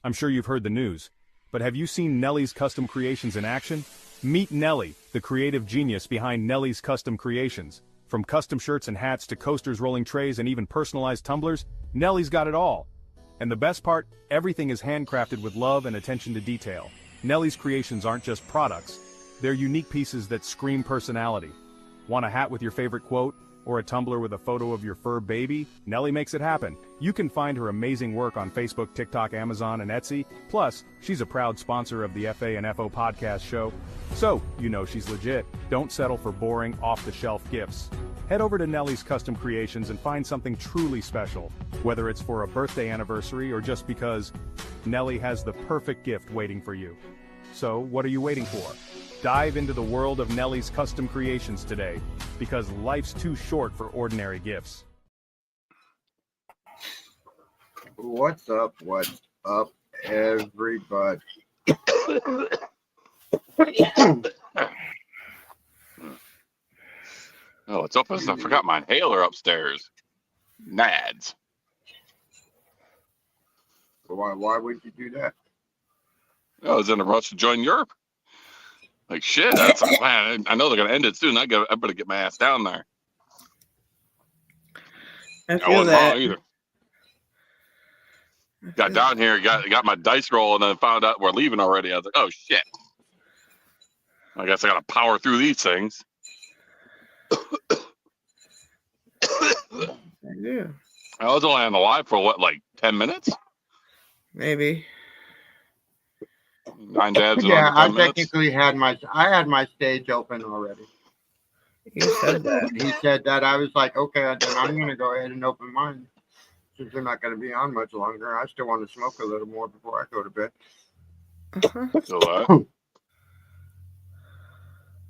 I'm sure you've heard the news. But have you seen Nelly's Custom Creations in action? Meet Nelly, the creative genius behind Nelly's Custom Creations. From custom shirts and hats to coasters, rolling trays, and even personalized tumblers, Nelly's got it all. And the best part, everything is handcrafted with love and attention to detail. Nelly's creations aren't just products. They're unique pieces that scream personality. Want a hat with your favorite quote? Or a tumbler with a photo of your fur baby? Nelly makes it happen. You can find her amazing work on Facebook, TikTok, Amazon, and Etsy. Plus, she's a proud sponsor of the FA and FO podcast show. So, you know she's legit. Don't settle for boring, off-the-shelf gifts. Head over to Nelly's Custom Creations and find something truly special. Whether it's for a birthday anniversary or just because Nelly has the perfect gift waiting for you. So, what are you waiting for? Dive into the world of Nelly's Custom Creations today, because life's too short for ordinary gifts. What's up, everybody? Oh, it's open. I forgot my inhaler upstairs. Nads. Why would you do that? I was in a rush to join Europe. Like shit, that's man. I know they're gonna end it soon. I better get my ass down there. I I feel wasn't that. wrong either. Got down here, got my dice roll, and then found out we're leaving already. I was like, oh shit. I guess I gotta power through these things. I do. I was only on the live for what, like 10 minutes? Maybe. 9 dabs in Yeah, under I 10 minutes. technically had my stage open already. You said that. He said that. I was like, okay, then I'm gonna go ahead and open mine since they're not gonna be on much longer. I still want to smoke a little more before I go to bed. Uh-huh. So that.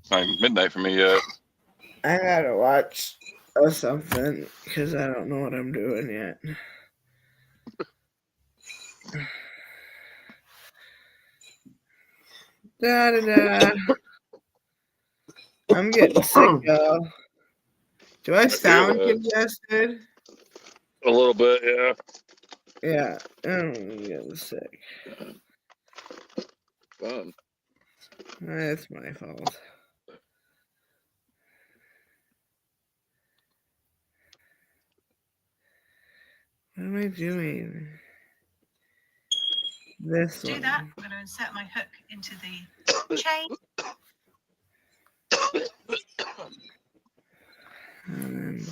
It's not even midnight for me yet. I gotta watch something because I don't know what I'm doing yet. Da da da. I'm getting sick though. Do I sound congested? A little bit, yeah. Yeah, I'm getting sick. Fun. That's my fault. What am I doing? This To do one. that, I'm going to insert my hook into the chain. And then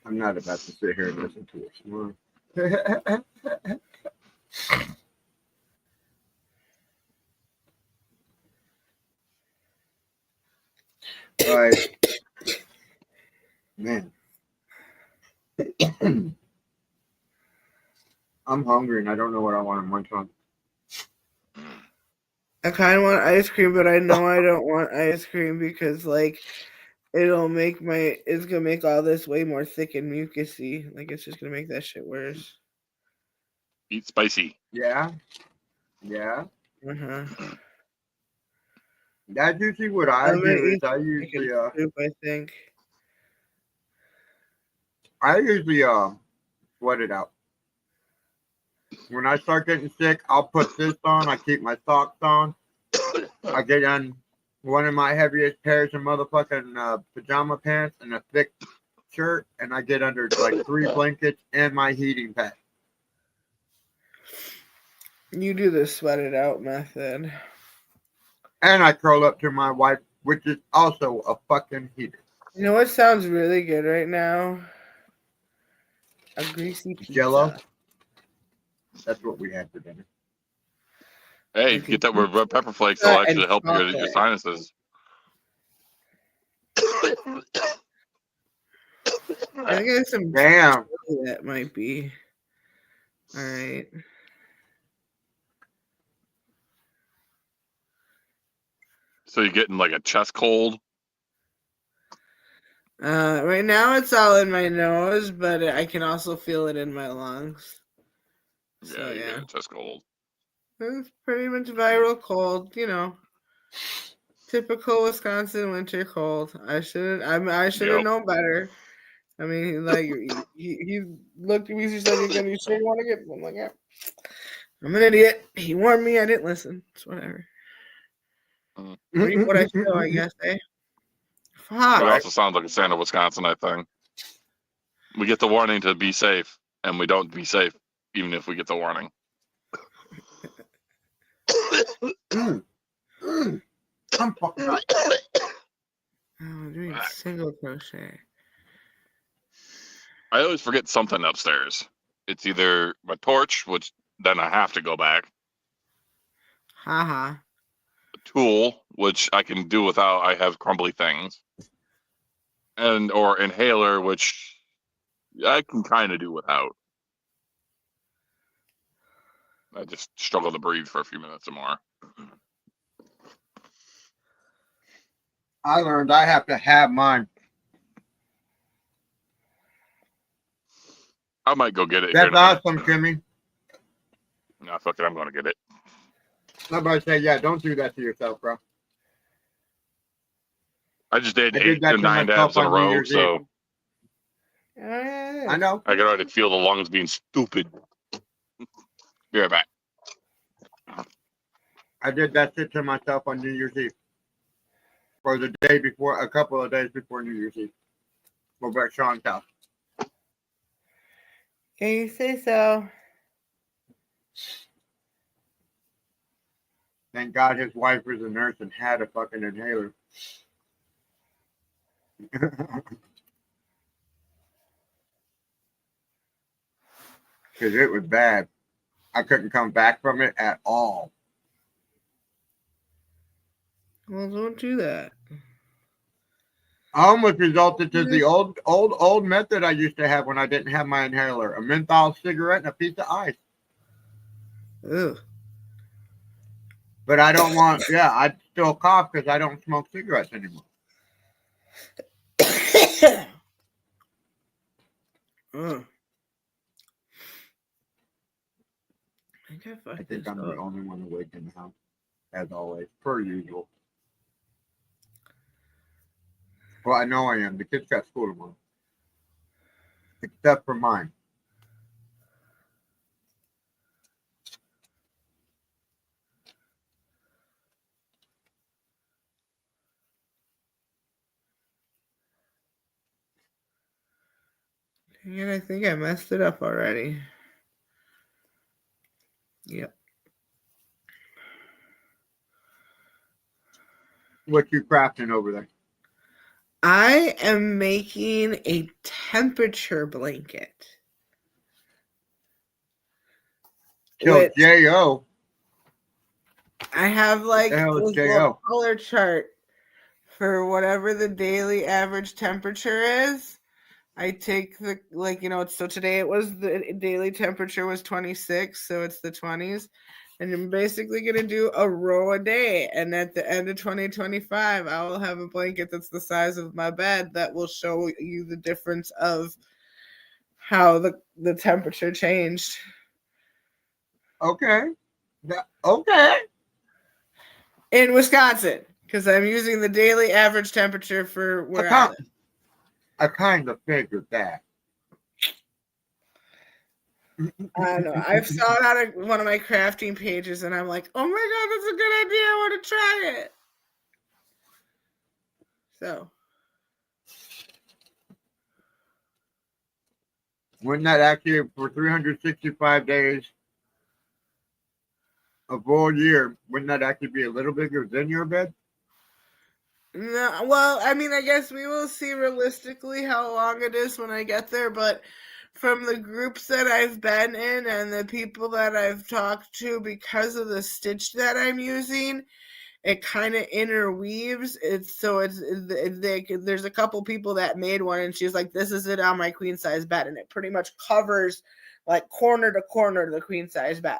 I'm not about to sit here and listen to it tomorrow. Right. Man. I'm hungry and I don't know what I want to munch on. I kind of want ice cream, but I know I don't want ice cream because, like, it's gonna make all this way more thick and mucusy. Like, it's just gonna make that shit worse. Eat spicy. Yeah. Yeah. Uh-huh. That's usually what I do. Is I usually soup, I think. sweat it out. When I start getting sick, I'll put this on. I keep my socks on. I get on one of my heaviest pairs of motherfucking pajama pants and a thick shirt, and I get under like 3 blankets and my heating pad. You do the sweat it out method. And I curl up to my wife, which is also a fucking heater. You know what sounds really good right now? A greasy pizza. Jello. That's what we had for dinner. Hey, get that with red pepper flakes. That'll actually help your sinuses. I think there's some Damn. that might be. All right. So you're getting like a chest cold? Right now it's all in my nose, but I can also feel it in my lungs. So Yeah, you yeah, get a chest cold. it's pretty much viral cold, you know. Typical Wisconsin winter cold. I should have Yep. known better. I mean, like he looked at me. He said, "You sure you want to get?" I'm like, "Yeah, I'm an idiot." He warned me. I didn't listen. It's whatever. Reap what I sow, I guess. Eh? It Fuck. also sounds like a Santa Wisconsinite thing. We get the warning to be safe, and we don't be safe, even if we get the warning. I'm fucking up. I'm doing single crochet. I always forget something upstairs. It's either my torch, which then I have to go back. Haha. A tool, which I can do without. I have crumbly things. Or inhaler, which I can kind of do without. I just struggle to breathe for a few minutes or more. I learned I have to have mine. I might go get it. That's awesome, Kimmy. Nah, fuck it. I'm going to get it. Somebody say, yeah, don't do that to yourself, bro. I just did I 8 did that to to 9 myself dabs in a on New row, Year's so Eve. I know. I can already feel the lungs being stupid. Be right back. I did that shit to myself on New Year's Eve. For the day before, a couple of days before New Year's Eve. Over at Sean's house. Can you say so? Thank God his wife was a nurse and had a fucking inhaler. Because it was bad. I couldn't come back from it at all. Well, don't do that. I almost resulted to the old method I used to have when I didn't have my inhaler. A menthol cigarette and a piece of ice. Ugh. But I don't want, I still cough because I don't smoke cigarettes anymore. I think I'm the only one awake in the house, as always, per usual. Well, I know I am. The kids got school tomorrow. Except for mine. Dang it, I think I messed it up already. Yep. What you crafting over there? I am making a temperature blanket. Kill J.O. I have like What the hell is this J.O.? little color chart for whatever the daily average temperature is. I take the, like, so today it was the daily temperature was 26, so it's the 20s. And I'm basically going to do a row a day. And at the end of 2025, I will have a blanket that's the size of my bed that will show you the difference of how the temperature changed. Okay. Okay. In Wisconsin, because I'm using the daily average temperature for where I live. I kind of figured that. I don't know. I've saw it on one of my crafting pages, and I'm like, oh my god, that's a good idea. I want to try it. So. Wouldn't that actually, for 365 days of all year, wouldn't that actually be a little bigger than your bed? No, well, I mean, I guess we will see realistically how long it is when I get there, but from the groups that I've been in and the people that I've talked to because of the stitch that I'm using, it kind of interweaves. There's a couple people that made one, and she's like, "This is it on my queen size bed," and it pretty much covers like corner to corner the queen size bed.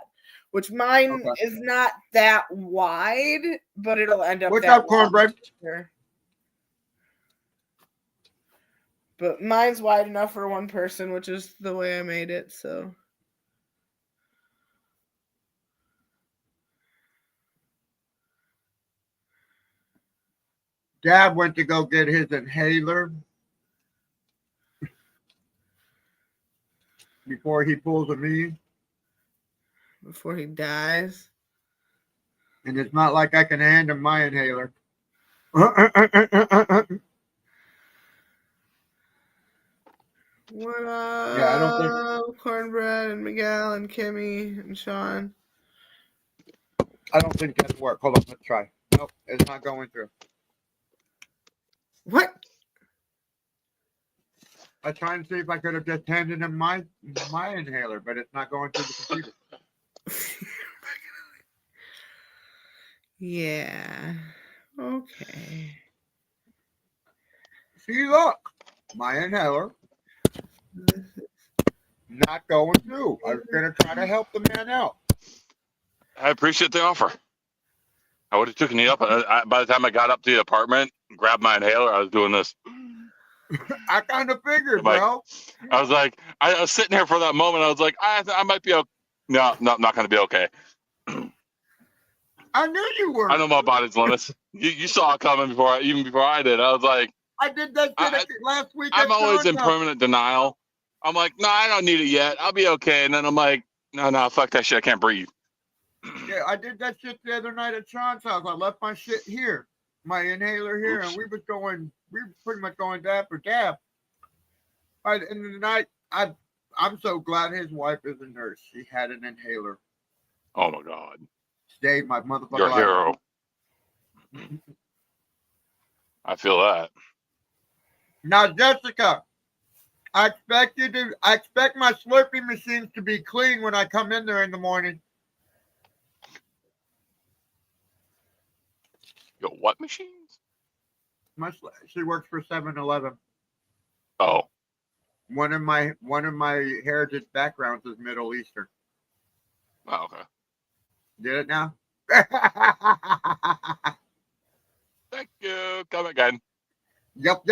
Which mine is not that wide, but it'll end up. What's up, cornbread? But mine's wide enough for one person, which is the way I made it. So. Dad went to go get his inhaler before he pulls a me. Before he dies. And it's not like I can hand him my inhaler. What up? Yeah, I don't think Cornbread and Miguel and Kimmy and Sean. I don't think that'll work. Hold on, let's try. Nope, it's not going through. What? I tried to see if I could have just handed him my inhaler, but it's not going through the computer. Yeah. Okay. See, look, my inhaler not going through. I was gonna try to help the man out. I appreciate the offer. I would have taken you up. By the time I got up to the apartment, grabbed my inhaler, I was doing this. I kind of figured, Like, bro. I was like, I was sitting here for that moment. I was like, I might be okay. No, I'm not going to be okay. I knew you were. I know my body's limits. You saw it coming even before I did. I was like, I did that shit last week. I'm always in permanent denial. I'm like, no, I don't need it yet. I'll be okay. And then I'm like, no, fuck that shit. I can't breathe. Yeah, I did that shit the other night at Sean's house. I left my shit here, my inhaler here, and we were pretty much going dab for dab. By the end of the night, I'm so glad his wife is a nurse. She had an inhaler. Oh my God. Saved my motherfucker. You're a hero. I feel that. Now, Jessica, I expect my Slurpee machines to be clean when I come in there in the morning. Yo, what machines? She works for 7-Eleven. Oh. One of my heritage backgrounds is Middle Eastern. Oh, okay. Did it now? Thank you. Come again. Yup.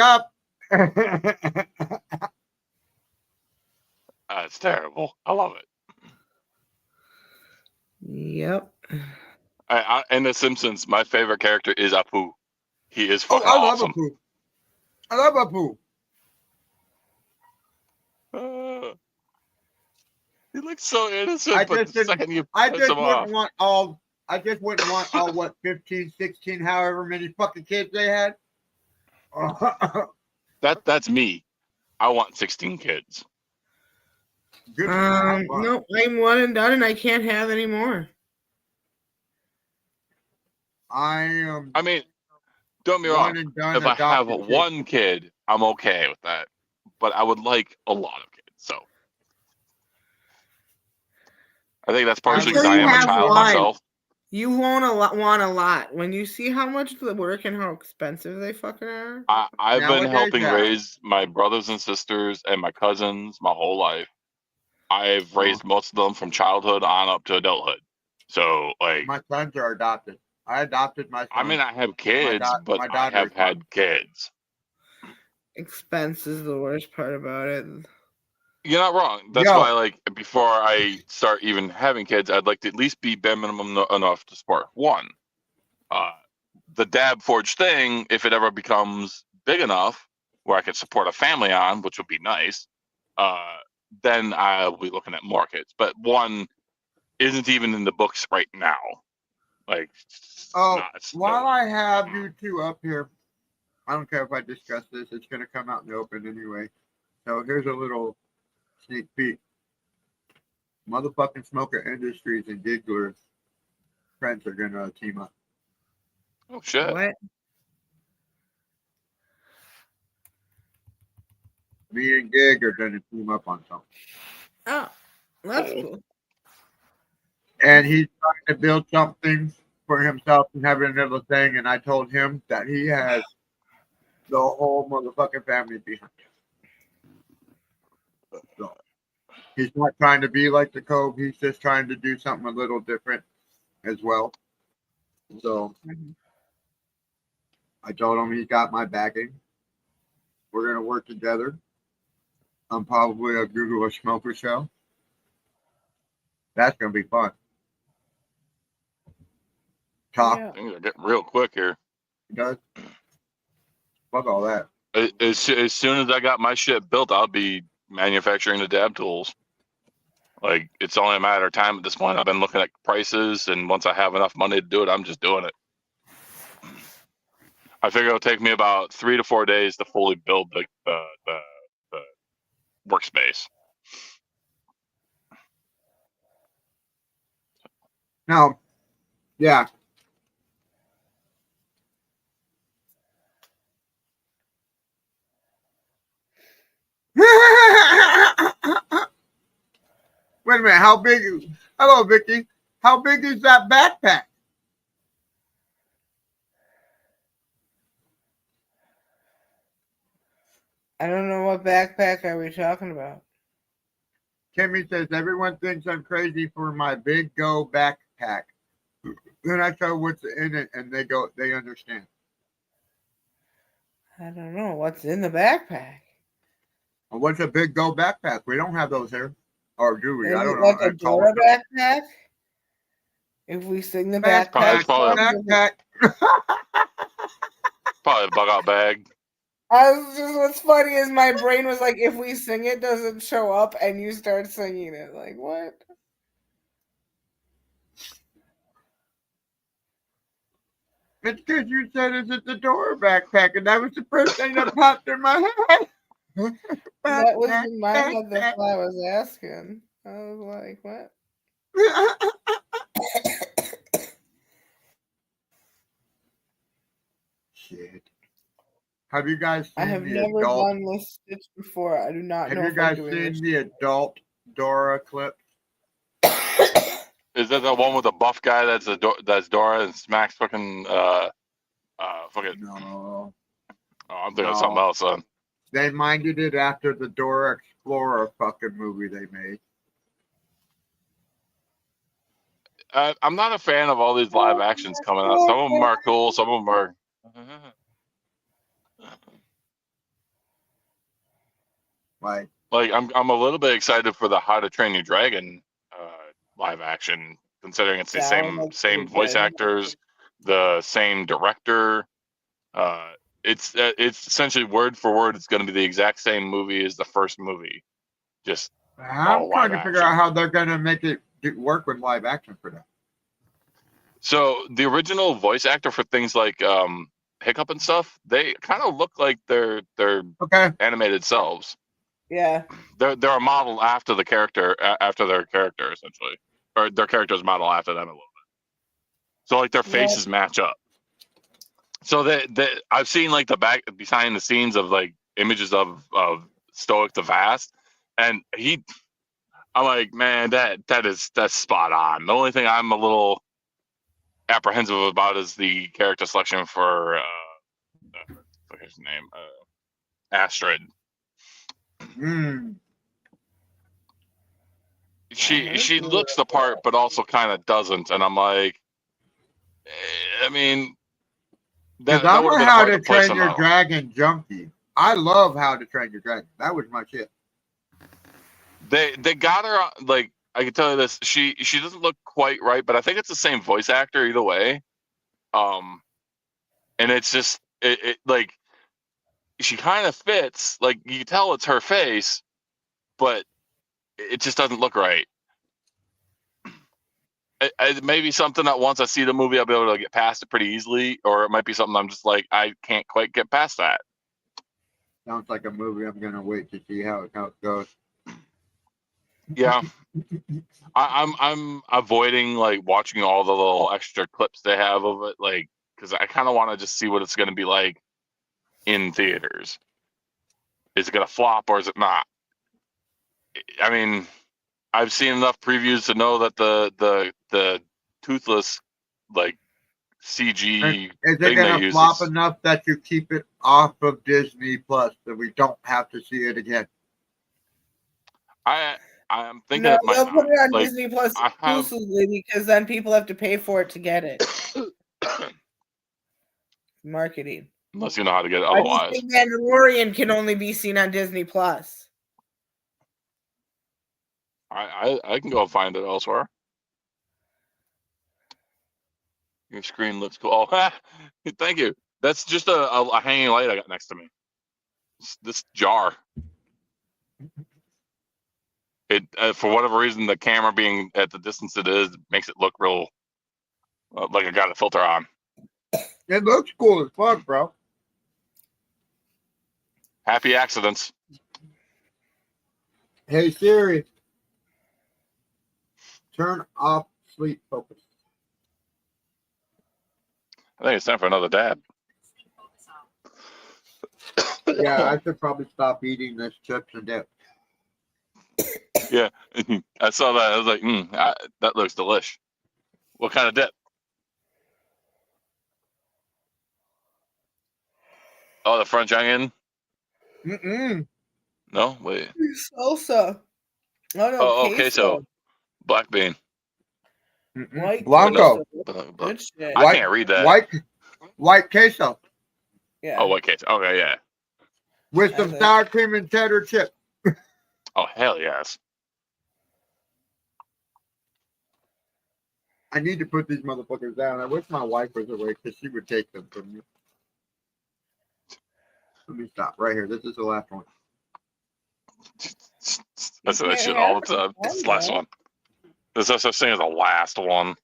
That's terrible. I love it. Yep. In The Simpsons, my favorite character is Apu. He is fucking I love awesome. Apu. I love Apu. He looks so innocent, but the second you piss him off. I just wouldn't want all, what, 15, 16, however many fucking kids they had. That's me. I want 16 kids. Good. No, I'm one and done, and I can't have any more. I mean, don't be wrong. If I have one kid, I'm okay with that. But I would like a lot of kids. So I think that's partially because I am a child myself. You won't want a lot when you see how much the work and how expensive they fucking are. I've been helping raise my brothers and sisters and my cousins my whole life. I've raised most of them from childhood on up to adulthood. So, like, my sons are adopted. I adopted my son. I mean, I have kids, but I have had kids. Expense is the worst part about it. You're not wrong. That's why, like, before I start even having kids, I'd like to at least be bare minimum enough to support one. The Dab Forge thing, if it ever becomes big enough where I could support a family on, which would be nice, then I'll be looking at more kids. But one isn't even in the books right now. Like, while I have you two up here, I don't care if I discuss this. It's going to come out in the open anyway. So here's a little sneak peek. Motherfucking Smoker Industries and Giggler friends are going to team up. Oh, shit. What? Me and Gig are going to team up on something. Oh, that's cool. And he's trying to build something for himself and having another thing, and I told him that he has the whole motherfucking family behind him. So he's not trying to be like the Cove. He's just trying to do something a little different as well. So I told him he's got my backing. We're gonna work together. I'm probably a Google a smoker show. That's gonna be fun. Talk. Yeah. Things are getting real quick here. Does. Fuck all that. As soon as I got my shit built, I'll be manufacturing the dab tools. Like, it's only a matter of time at this point. I've been looking at prices, and once I have enough money to do it, I'm just doing it. I figure it'll take me about 3 to 4 days to fully build the workspace. Now, yeah. Wait a minute. How big? Hello, Vicky. How big is that backpack? I don't know what backpack are we talking about. Timmy says everyone thinks I'm crazy for my big go backpack. Then I tell what's in it, and they understand. I don't know what's in the backpack. Well, what's a big go backpack? We don't have those here, or do we? Is I don't it know. like a Dora backpack? If we sing the backpack, backpack. Probably a bug out bag. What's funny is my brain was like, if we sing it, does it show up? And you start singing it. Like, what? It's because you said it's a Dora backpack, and that was the first thing that popped in my head. That was in my head. That's why I was asking. I was like, what? Shit. Have you guys seen I have the never adult? done this stitch before. I do not Have know you if I'm guys doing seen this. the adult Dora clip? Is that the one with the buff guy that's Dora and smacks fucking fucking? No. Oh, I'm thinking of something else. They minded it after the Dora Explorer fucking movie they made. I'm not a fan of all these live actions coming out. Some of them are cool. Some of them are. Like I'm a little bit excited for the How to Train Your Dragon live action, considering it's the same voice actors, the same director. It's essentially word for word. It's going to be the exact same movie as the first movie. Just I'm trying to figure out how they're going to make it work with live action for them. So the original voice actor for things like Hiccup and stuff, they kind of look like their animated selves. Yeah, they're a model after the character, after their character essentially, or their character's model after them a little bit. So like their faces match up. So that I've seen like the back behind the scenes of like images of Stoic the Vast, and I'm like, man, that's spot on. The only thing I'm a little apprehensive about is the character selection for what's his name, Astrid. She looks the part, but also kind of doesn't, and I'm like, I mean, because I'm a How to Train Your Dragon junkie. I love How to Train Your Dragon. That was my shit. They got her like, I can tell you this. She doesn't look quite right, but I think it's the same voice actor either way. And it's just it like she kind of fits. Like you can tell it's her face, but it just doesn't look right. It may be something that once I see the movie, I'll be able to get past it pretty easily, or it might be something I'm just like, I can't quite get past that. Sounds like a movie I'm gonna wait to see how it goes. Yeah, I'm avoiding like watching all the little extra clips they have of it, like because I kind of want to just see what it's going to be like in theaters. Is it going to flop or is it not? I mean, I've seen enough previews to know that the toothless like CG Is it thing they gonna use. flop enough that you keep it off of Disney Plus so we don't have to see it again? I'm thinking No, it might they'll not. put it on Like, Disney Plus I have exclusively because then people have to pay for it to get it. Marketing. unless you know how to get it Why do you otherwise. think Mandalorian can only be seen on Disney Plus? I can go find it elsewhere. Your screen looks cool. Oh, thank you. That's just a hanging light I got next to me. This jar. It for whatever reason, the camera being at the distance it is makes it look real like I got a filter on. It looks cool as fuck, bro. Happy accidents. Hey Siri, turn off sleep focus. I think it's time for another dab. Yeah, I should probably stop eating this chips and dip. Yeah, I saw that. I was like, that looks delish. What kind of dip? Oh, the French onion? No, wait. Salsa. Oh no, Oh, queso. Black bean. White Blanco. queso. Good shit. I can't read that. White queso. Yeah. Oh, white queso. Okay, yeah. With some sour cream and cheddar chip. Oh, hell yes. I need to put these motherfuckers down. I wish my wife was awake because she would take them from me. Let me stop right here. This is the last one. I say that shit all the time. This last one. There's no such thing as a last one.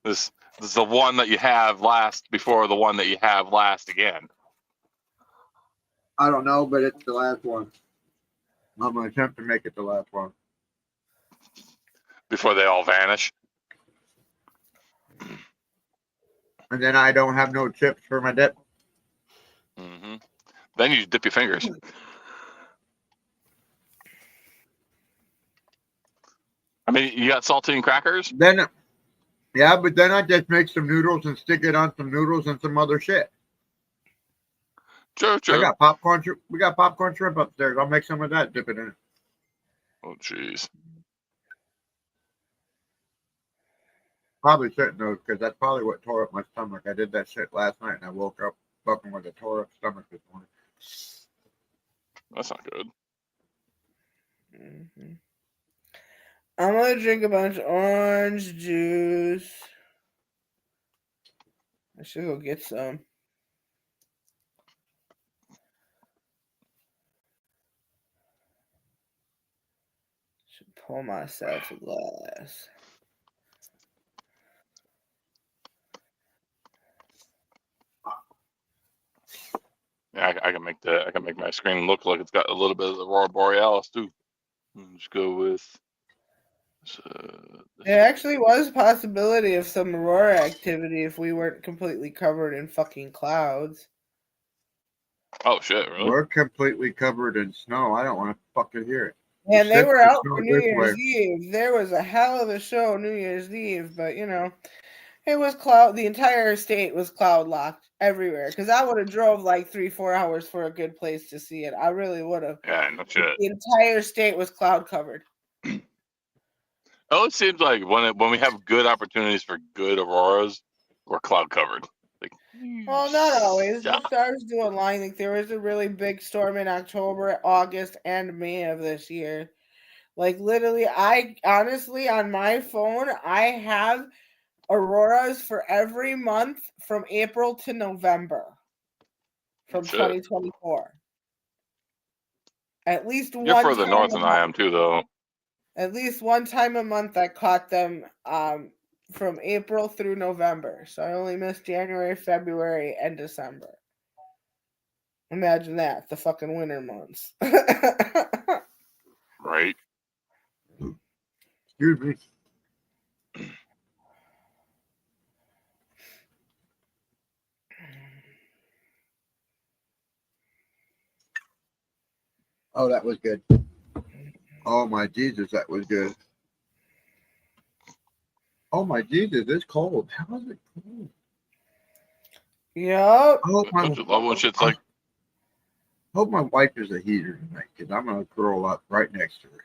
This is the one that you have last before the one that you have last again. I don't know, but it's the last one. I'm going to attempt to make it the last one. Before they all vanish. And then I don't have no chips for my dip. Mm-hmm. Then you dip your fingers. I mean, you got saltine crackers? Then, yeah, but then I just make some noodles and stick it on some noodles and some other shit. True. I got popcorn. We got popcorn shrimp upstairs. I'll make some of that. Dip it in it. Oh, jeez. Probably shouldn't though, because that's probably what tore up my stomach. I did that shit last night, and I woke up fucking with a tore up stomach this morning. That's not good. Mm-hmm. I'm gonna drink a bunch of orange juice. I should go get some. Should pour myself a glass. Yeah, I can make that. I can make my screen look like it's got a little bit of the Aurora Borealis too. Just go with. There actually was a possibility of some aurora activity if we weren't completely covered in fucking clouds. Oh shit! Really? We're completely covered in snow. I don't want to fucking hear it. And they were out for New this Year's way. Eve. There was a hell of a show New Year's Eve, but you know, it was cloud. The entire state was cloud locked everywhere. Because I would have drove like 3-4 hours for a good place to see it. I really would have. Yeah, no shit. The entire state was cloud covered. Oh, it seems like when we have good opportunities for good auroras, we're cloud covered. Like, Well, not always. The stars do align. Like there was a really big storm in October, August, and May of this year. Like literally, I honestly on my phone, I have auroras for every month from April to November from 2024. At least one. You're further north than I am too, though. At least one time a month, I caught them from April through November. So I only missed January, February, and December. Imagine that, the fucking winter months. Right. Excuse me. Oh, that was good. Oh my Jesus, that was good. Oh my Jesus, it's cold. How is it cold? Yup. I hope Don't you love when shit's like, hope my wife is a heater tonight, because I'm gonna curl up right next to her.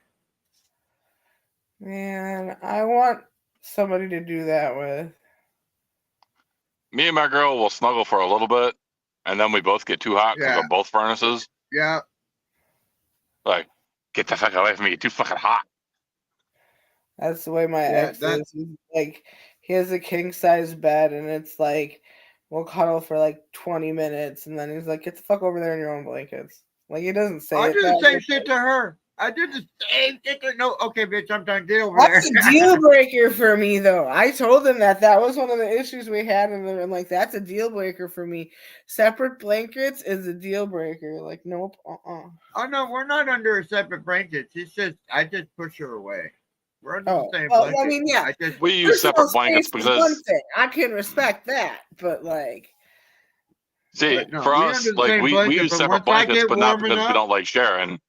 Man, I want somebody to do that with. me and my girl will snuggle for a little bit, and then we both get too hot because Yeah. we're both furnaces. Yeah. Like, get the fuck away from me! You're too fucking hot. That's the way my Yeah, ex is. He's like, he has a king size bed, and it's like, we'll cuddle for like 20 minutes, and then he's like, get the fuck over there in your own blankets. Like, he doesn't say I it. do the that same way. shit to her. I do the same shit to no. Okay, bitch, I'm done. Get over That's there. a deal breaker for me, though. I told him that was one of the issues we had, and I'm like, that's a deal breaker for me. Separate blankets is a deal breaker. Like, nope, Oh no, we're not under a separate blanket. She's just, I just push her away. We're under the same well, blanket. I mean, yeah. I just, We use Personal separate blankets space is one because, thing. I can respect that, but like, see, But no, for we us, under the like same we blanket, use but separate once I blankets, get but not warm because we enough- don't like sharing.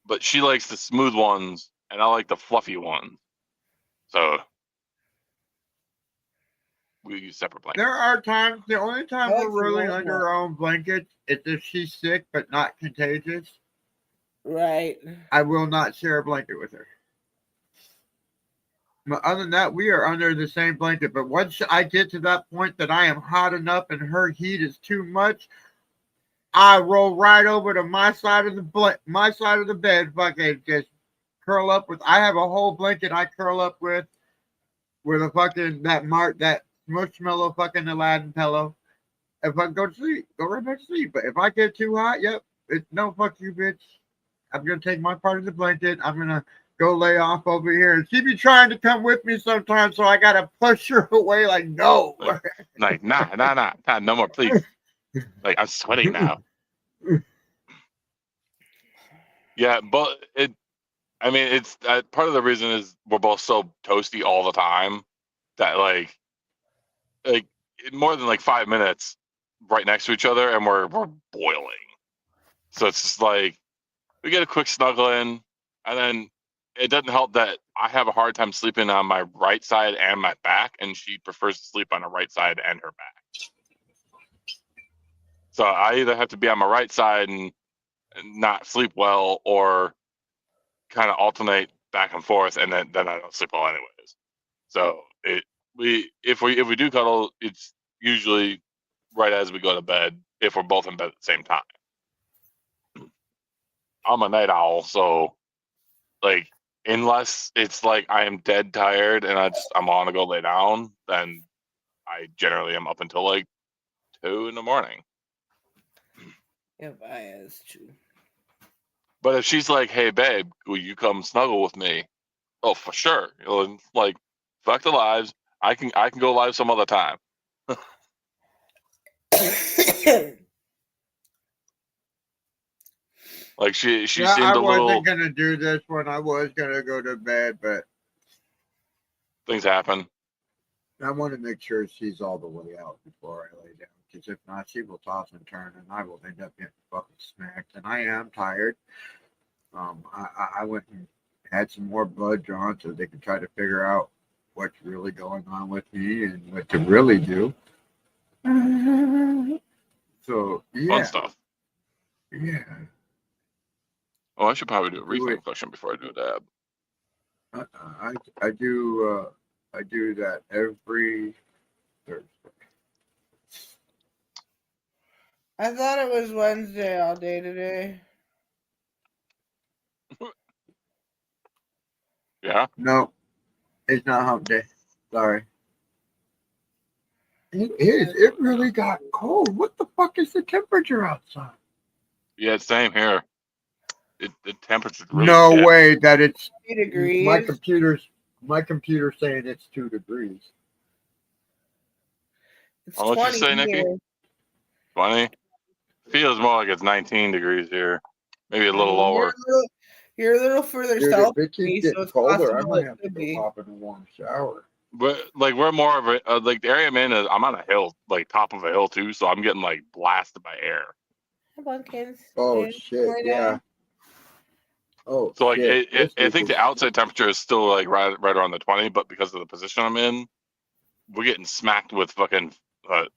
But she likes the smooth ones, and I like the fluffy ones. So we use separate blankets. there are times, the only time I like we're really the under our own blanket is if she's sick but not contagious. right. I will not share a blanket with her. But other than that, we are under the same blanket. But once I get to that point that I am hot enough and her heat is too much, I roll right over to my side of the bed, fucking just curl up with. I have a whole blanket I curl up with a fucking that marshmallow fucking Aladdin pillow. If I go to sleep, go right back to sleep. But if I get too hot, no, fuck you, bitch. I'm gonna take my part of the blanket. I'm gonna go lay off over here. And she be trying to come with me sometimes, so I gotta push her away. Like, no. Like, nah, no more, please. Like, I'm sweating now. Yeah, but I mean, it's part of the reason is we're both so toasty all the time that like more than like 5 minutes right next to each other, and we're boiling. So it's just like we get a quick snuggle in, and then it doesn't help that I have a hard time sleeping on my right side and my back, and she prefers to sleep on her right side and her back. So I either have to be on my right side and not sleep well, or kind of alternate back and forth, and then I don't sleep well anyways. So if we do cuddle, it's usually right as we go to bed, if we're both in bed at the same time. I'm a night owl, so like unless it's like I am dead tired and I'm on to go lay down, then I generally am up until like 2 in the morning. Yep, I is true. But if she's like, "Hey babe, will you come snuggle with me?" Oh, for sure. Like, fuck the lives. I can go live some other time. Like she seemed I a little. wasn't gonna do this when I was gonna go to bed, but Things happen. I want to make sure she's all the way out before I lay down. Because if not, she will toss and turn, and I will end up getting fucking smacked. And I am tired. I went and had some more blood drawn so they can try to figure out what's really going on with me and what to really do. So yeah, Fun stuff. yeah. Oh, I should probably do a refund question before I do a dab. I do that every Thursday. I thought it was Wednesday all day today. Yeah. No, it's not hump day. Sorry. It is. It really got cold. What the fuck is the temperature outside? Yeah, same here. The temperature's really No shit. way that it's 3 degrees. my computer's saying it's 2 degrees. It's How much you 20 say, Nikki? here. 20. Feels more like it's 19 degrees here. Maybe a little You're lower. You're a little further Dude, south. if it me, keeps so getting it's colder, I possible might it have to could go be. hop in a warm shower. But like we're more of a like the area I'm in is I'm on a hill, like top of a hill too, so I'm getting like blasted by air. Come on, kids. Oh Yeah, shit, lay yeah. down. Oh So like shit. I think the outside temperature is still like right around the 20, but because of the position I'm in, we're getting smacked with fucking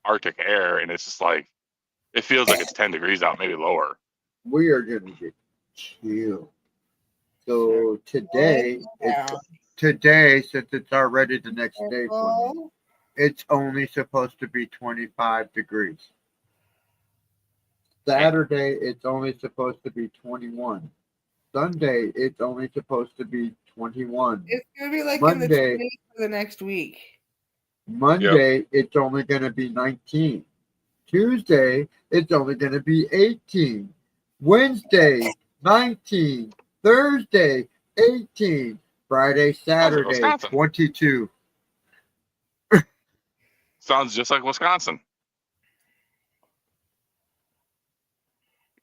Arctic air, and it's just like it feels like it's 10 degrees out, maybe lower. We are gonna get chilled. So today, since it's already the next day for me, it's only supposed to be 25 degrees. Saturday, it's only supposed to be 21. Sunday, it's only supposed to be 21. It's gonna be like Monday, in the 20s for the next week. Monday, it's only going to be 19. Tuesday, it's only going to be 18. Wednesday, 19. Thursday, 18. Friday, Saturday, 22. Sounds just like Wisconsin.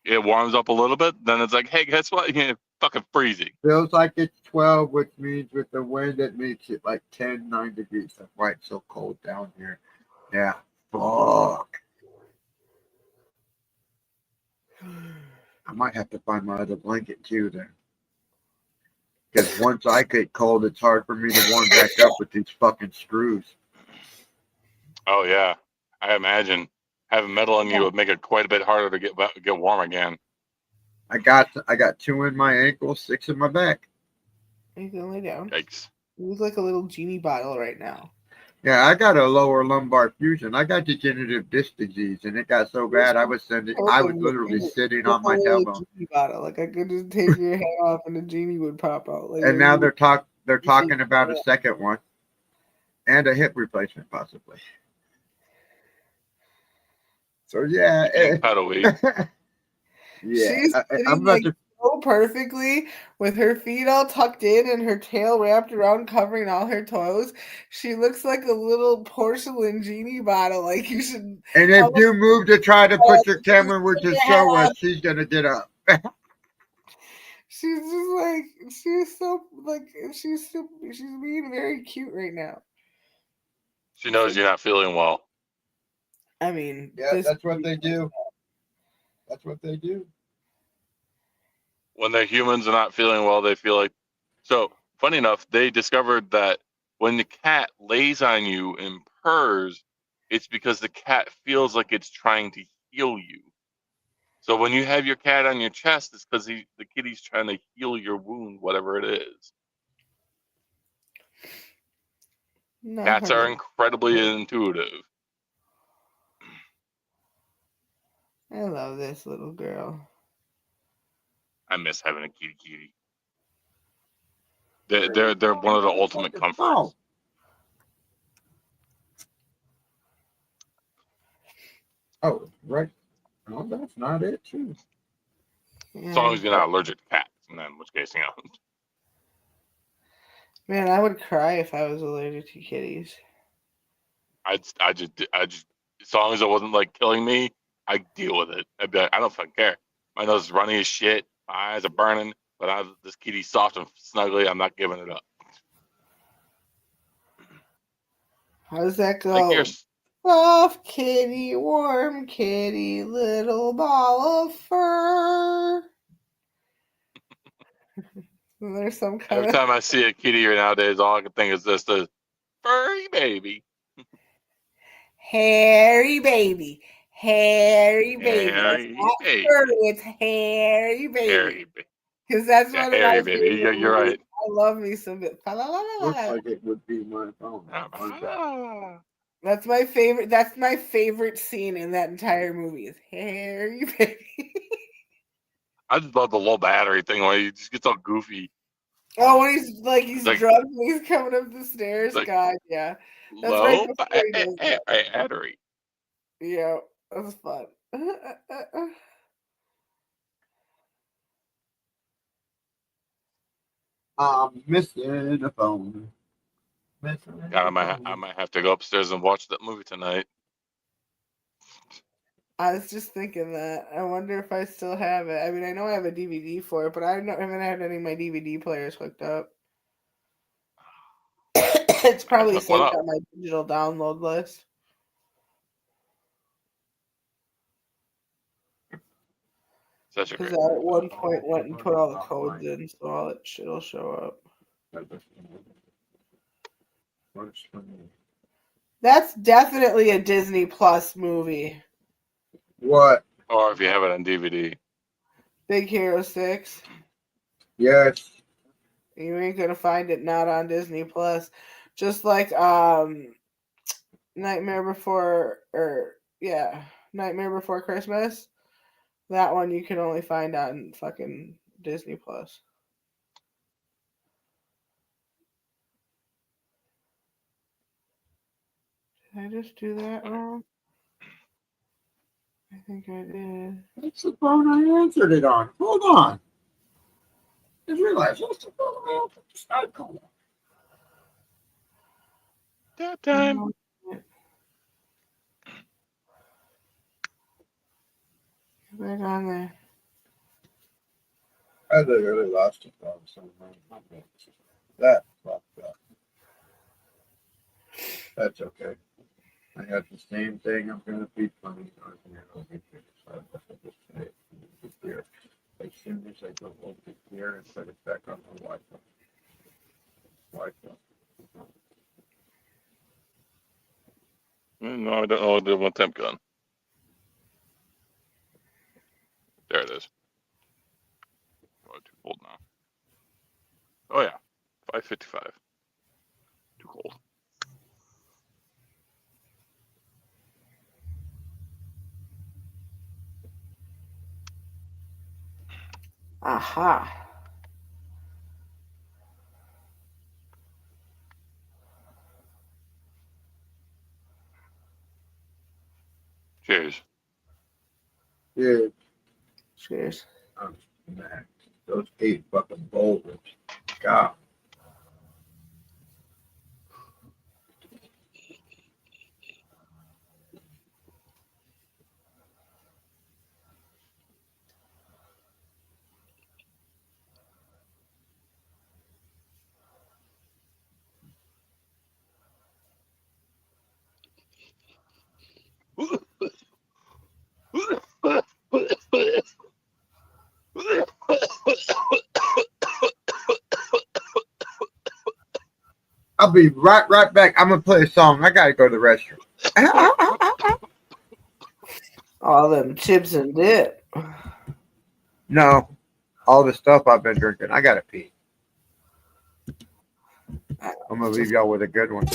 It warms up a little bit, then it's like, hey, guess what? You're fucking freezing. Feels like it's 12, which means with the wind, it makes it like 10, 9 degrees. That's why it's so cold down here. Yeah. Fuck. I might have to find my other blanket too then. Because once I get cold, it's hard for me to warm back up with these fucking screws. Oh, yeah. I imagine having metal on you would make it quite a bit harder to get warm again. I got 2 in my ankle, 6 in my back. You can lay down. Yikes. You look like a little genie bottle right now. Yeah, I got a lower lumbar fusion. I got degenerative disc disease, and it got so bad I was literally sitting on my tailbone. Genie bottle. Like I could just take your head off and a genie would pop out. Like, and now they're talking about a second one and a hip replacement possibly. So yeah, she's I'm about to so perfectly with her feet all tucked in and her tail wrapped around covering all her toes. She looks like a little porcelain genie bottle. Like you should. And if you move to try to put your camera where to show us, she's gonna get up. She's just like she's being very cute right now. She knows you're not feeling well. I mean, yeah, that's what they do. That's what they do. When they're humans and not feeling well, they feel like. So, funny enough, they discovered that when the cat lays on you and purrs, it's because the cat feels like it's trying to heal you. So when you have your cat on your chest, it's because the kitty's trying to heal your wound, whatever it is. No, cats are incredibly intuitive. I love this little girl. I miss having a kitty. They're one of the ultimate comforts. Oh, right. No, that's not it, too. As long as you're not allergic to cats, and then in which case, you know. Man, I would cry if I was allergic to kitties. I just, as long as it wasn't like killing me, I'd deal with it. I'd be like, I don't fucking care. My nose is runny as shit. My eyes are burning, but this kitty's soft and snuggly. I'm not giving it up. How does that go? Like soft kitty, warm kitty, little ball of fur. There's some kind Every time I see a kitty nowadays, all I can think is this: the furry baby. Hairy baby. Hairy baby. Hairy baby. It's hairy baby. Because that's what hairy baby. You're right. I love me some bit. Looks like it would be my phone. That's my favorite. That's my favorite scene in that entire movie is hairy baby. I just love the low battery thing when he just gets all goofy. Oh, when he's drunk and he's coming up the stairs. Like, God, yeah. That's low battery. Yeah, that's fun. I'm missing a phone. I might have to go upstairs and watch that movie tonight. I was just thinking that. I wonder if I still have it. I mean, I know I have a DVD for it, but I haven't had any of my DVD players hooked up. It's probably saved on my digital download list. Because I at one point went and put all the codes in, so all that shit will show up. That's definitely a Disney Plus movie. What? Or if you have it on DVD. Big Hero 6. Yes. You ain't gonna find it not on Disney Plus. Just like Nightmare Before Christmas. That one you can only find on fucking Disney Plus. Did I just do that wrong? I think I did. That's the phone I answered it on. Hold on. Just realized that's the phone I answered the Skype call. Tap time. Get back on there. I literally lost it on somewhere. That fucked up. That's okay. I got the same thing. I'm gonna be funny. As soon as I go over here and put it back on the Wi-Fi. No, I don't know. The one temp gun. There it is. Oh, too cold now. Oh yeah, 555. Too cold. Aha. Cheers. Yeah. Cheers. Man, those 8 fucking boulders. God. I'll be right back. I'm gonna play a song. I gotta go to the restroom. All them chips and dip. No, all the stuff I've been drinking. I gotta pee. I'm gonna leave y'all with a good one.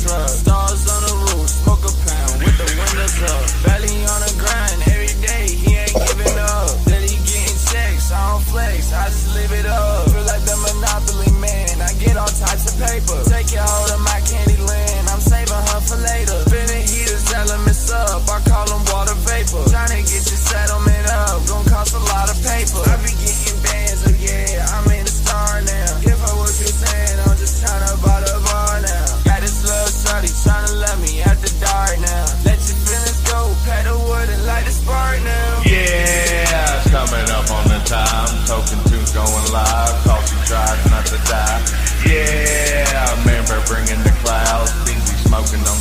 Stars on the roof, smoke a pound with the windows up. Belly on a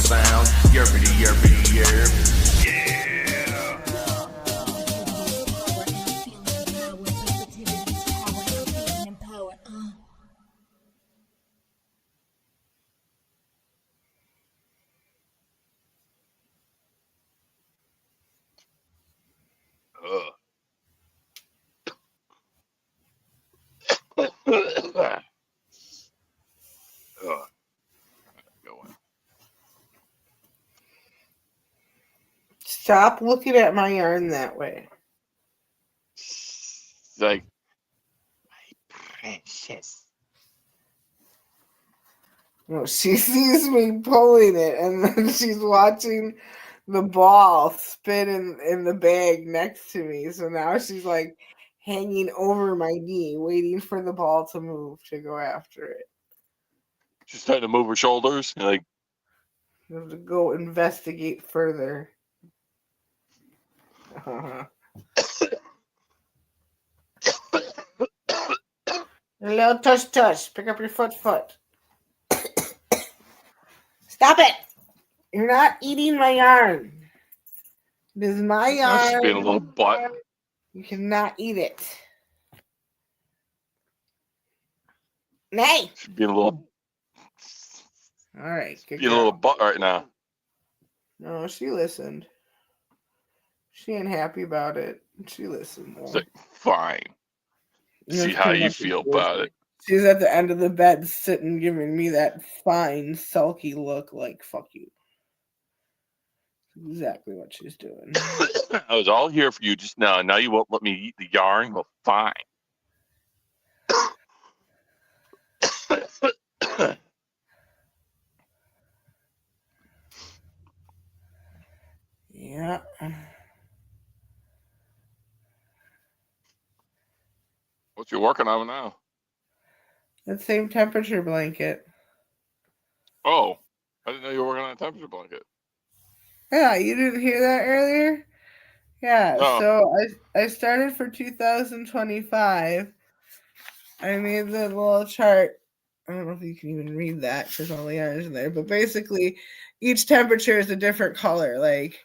sound. Yerpity, yerpity, yerp. Stop looking at my yarn that way. Like, my precious. No, she sees me pulling it, and then she's watching the ball spin in the bag next to me. So now she's like hanging over my knee, waiting for the ball to move to go after it. She's trying to move her shoulders. Like, I have to go investigate further. Hello, tush. Pick up your foot. Stop it! You're not eating my yarn. It is my yarn. she's being a little butt. You cannot eat it. Nay. She's being a little. All right, good Being a girl. little butt right now. No, she listened. She ain't happy about it. She listened. It's like, fine. See how you feel about it. She's at the end of the bed sitting giving me that fine, sulky look like, fuck you. Exactly what she's doing. I was all here for you just now. Now you won't let me eat the yarn? Well, fine. Yeah. What you working on now? That same temperature blanket. Oh, I didn't know you were working on a temperature blanket. Yeah, you didn't hear that earlier? Yeah, No. so I started for 2025. I made the little chart. I don't know if you can even read that because all the yarn is in there. But basically, each temperature is a different color. Like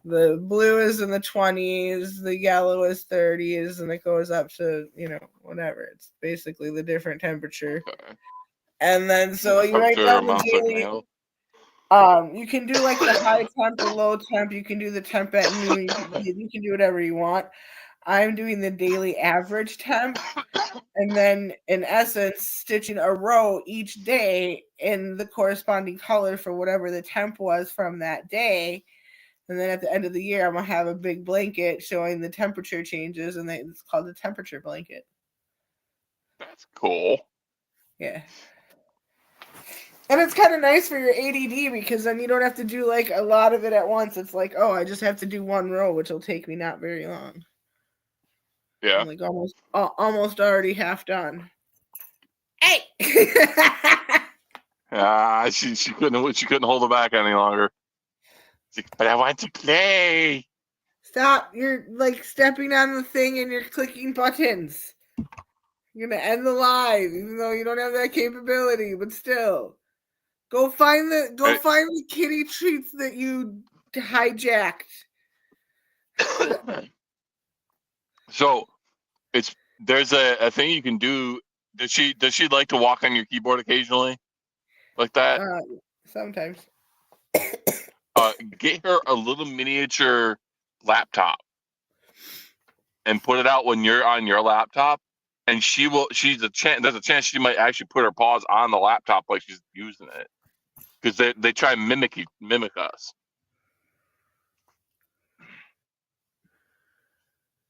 the blue is in the 20s, the yellow is 30s, and it goes up to, whatever. It's basically the different temperature. Okay. And then so you write Temperature down the amounts like daily. mail. You can do like the high temp, the low temp. You can do the temp at noon. You can do whatever you want. I'm doing the daily average temp, and then in essence, stitching a row each day in the corresponding color for whatever the temp was from that day. And then at the end of the year, I'm gonna have a big blanket showing the temperature changes, and it's called the temperature blanket. That's cool. Yeah. And it's kind of nice for your ADD because then you don't have to do like a lot of it at once. It's like, oh, I just have to do one row, which will take me not very long. Yeah. I'm like almost already half done. Hey. She couldn't hold it back any longer. She's like, but I want to play. Stop! You're like stepping on the thing and you're clicking buttons. You're gonna end the live, even though you don't have that capability. But still. Go find the kitty treats that you hijacked. So there's a thing you can do. Does she like to walk on your keyboard occasionally? Like that? Sometimes. Get her a little miniature laptop and put it out when you're on your laptop, and there's a chance she might actually put her paws on the laptop like she's using it. Because they try and mimic us.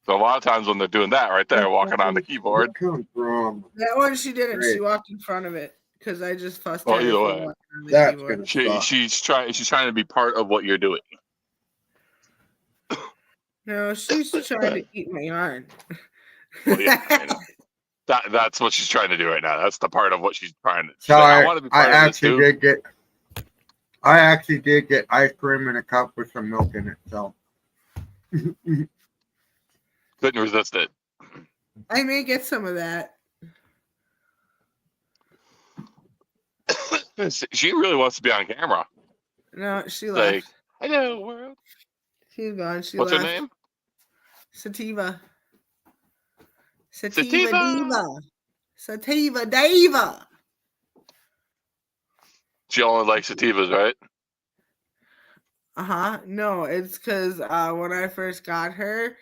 So a lot of times when they're doing that right there, walking on the keyboard. That one she didn't. Great. She walked in front of it because I just fussed her. Either way, that's gonna suck. She's trying to be part of what you're doing. No, she's trying to eat my yarn. Well, yeah, I know. That's what she's trying to do right now. That's the part of what she's trying to. So I want to be part of this too. I actually did get ice cream in a cup with some milk in it. So couldn't resist it. I may get some of that. She really wants to be on camera. No, she It's left. like, hello world. She's gone. She What's left. her name? Sativa. Sativa Sativa. diva. Sativa diva. She only likes sativas, right? No, it's because when I first got her,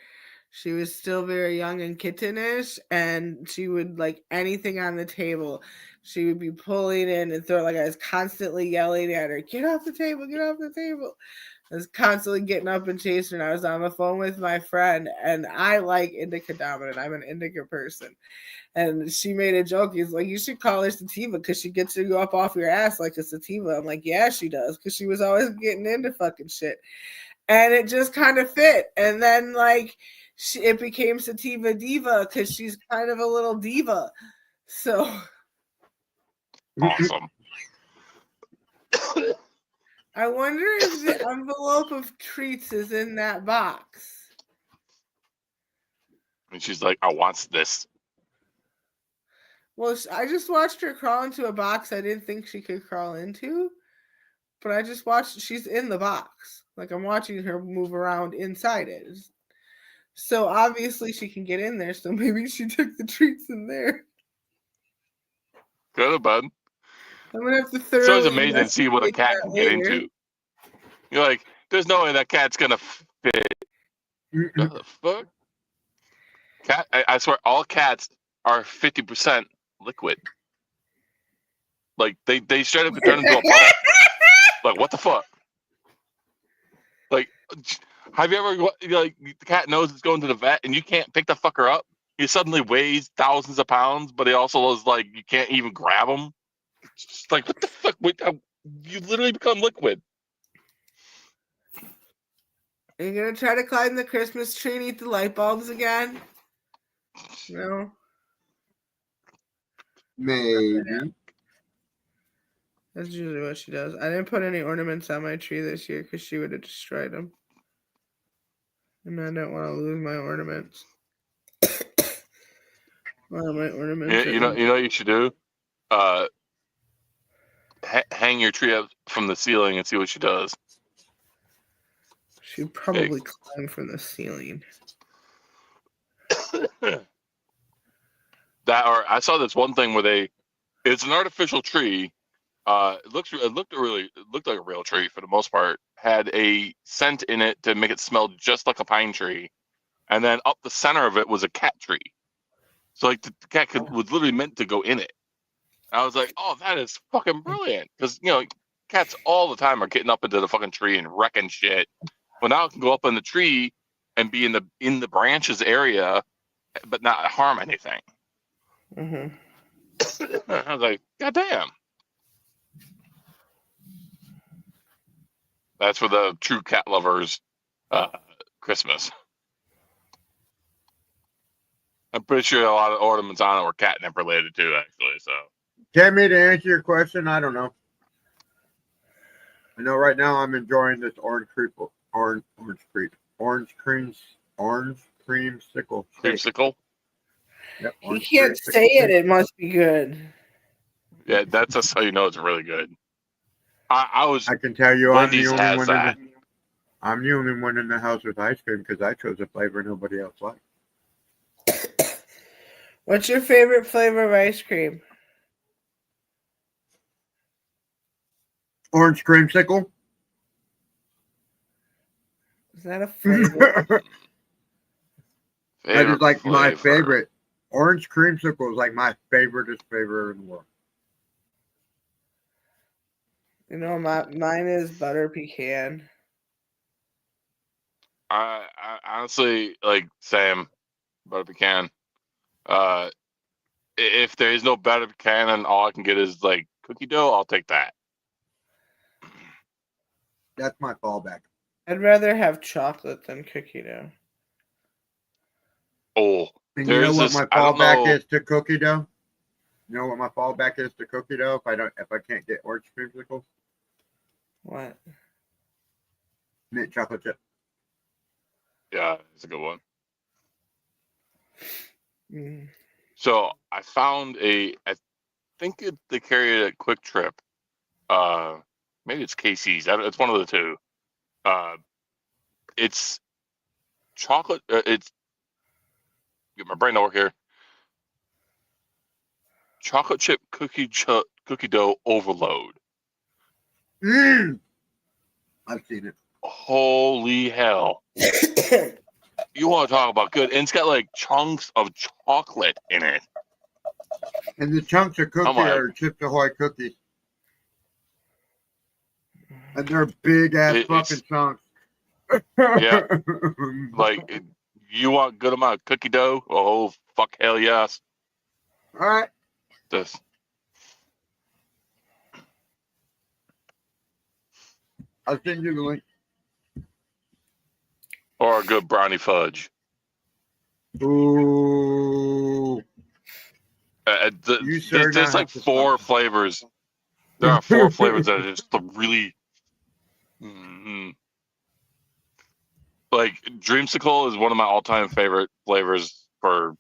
she was still very young and kittenish, and she would like anything on the table. She would be pulling in and throw. Like I was constantly yelling at her, "Get off the table! Get off the table!" I was constantly getting up and chasing her. I was on the phone with my friend, and I like indica dominant. I'm an indica person. And she made a joke. He's like, you should call her sativa because she gets you up off your ass like a sativa. I'm like, yeah, she does, because she was always getting into fucking shit. And it just kind of fit. And then like it became Sativa Diva because she's kind of a little diva. So Awesome. I wonder if the envelope of treats is in that box. And she's like, I want this. Well, I just watched her crawl into a box I didn't think she could crawl into, but I just watched. She's in the box. Like I'm watching her move around inside it. So obviously she can get in there. So maybe she took the treats in there. Good, bud. I'm gonna have to It's always thoroughly amazing to see what a cat can get later. into. You're like, there's no way that cat's gonna fit. What the fuck? Cat, I swear, all cats are 50% liquid. Like they straight up turn into a puddle. Like what the fuck? Like, have you ever like the cat knows it's going to the vet and you can't pick the fucker up? He suddenly weighs thousands of pounds, but he also is like you can't even grab him. It's just like what the fuck? You literally become liquid. Are you gonna try to climb the Christmas tree and eat the light bulbs again? No. Maybe. That's usually what she does. I didn't put any ornaments on my tree this year because she would have destroyed them. And I don't want to lose my ornaments. One of my ornaments. You know what you should do? Hang your tree up from the ceiling and see what she does. She'd probably climb from the ceiling. That or I saw this one thing where it's an artificial tree. It looked like a real tree for the most part. Had a scent in it to make it smell just like a pine tree, and then up the center of it was a cat tree. So like the cat was literally meant to go in it. I was like, oh, that is fucking brilliant because cats all the time are getting up into the fucking tree and wrecking shit. Well, now it can go up in the tree and be in the branches area, but not harm anything. Mm-hmm. I was like, God damn. That's for the true cat lovers Christmas. I'm pretty sure a lot of ornaments on it were catnip related too, actually. So, Tammy, to answer your question, I don't know. I know right now I'm enjoying this orange creamsicle. Creamsicle? Yep, He can't say it. It must be good. Yeah, that's just how you know it's really good. I can tell you, Wendy's has that. I'm the only one in the house with ice cream because I chose a flavor nobody else liked. What's your favorite flavor of ice cream? Orange creamsicle. Is that a flavor? That is like my favorite. Orange creamsicle is like my favoriteest flavor in the world. Mine is butter pecan. I honestly like Sam butter pecan. If there is no butter pecan and all I can get is like cookie dough, I'll take that. That's my fallback. I'd rather have chocolate than cookie dough. Oh, and you know what my fallback is to cookie dough? You know what my fallback is to cookie dough if I can't get orange creamsicles? What? Mint chocolate chip. Yeah, it's a good one. Mm. So I found I think they carry it at Quick Trip. maybe it's KC's. It's one of the two. It's chocolate. It's get my brain to work here. Chocolate chip cookie dough overload. I've seen it. Holy hell! You want to talk about good? And it's got like chunks of chocolate in it. And the chunks of cookie are Chips Ahoy cookies. And they're big ass fucking chunks. Yeah. Like, you want good amount of cookie dough? Oh, fuck, hell yes. All right. This. I'll send you the link. Or a good brownie fudge. Ooh. There's like 4 flavors. There are 4 flavors that are just really... Like, Dreamsicle is one of my all-time favorite flavors for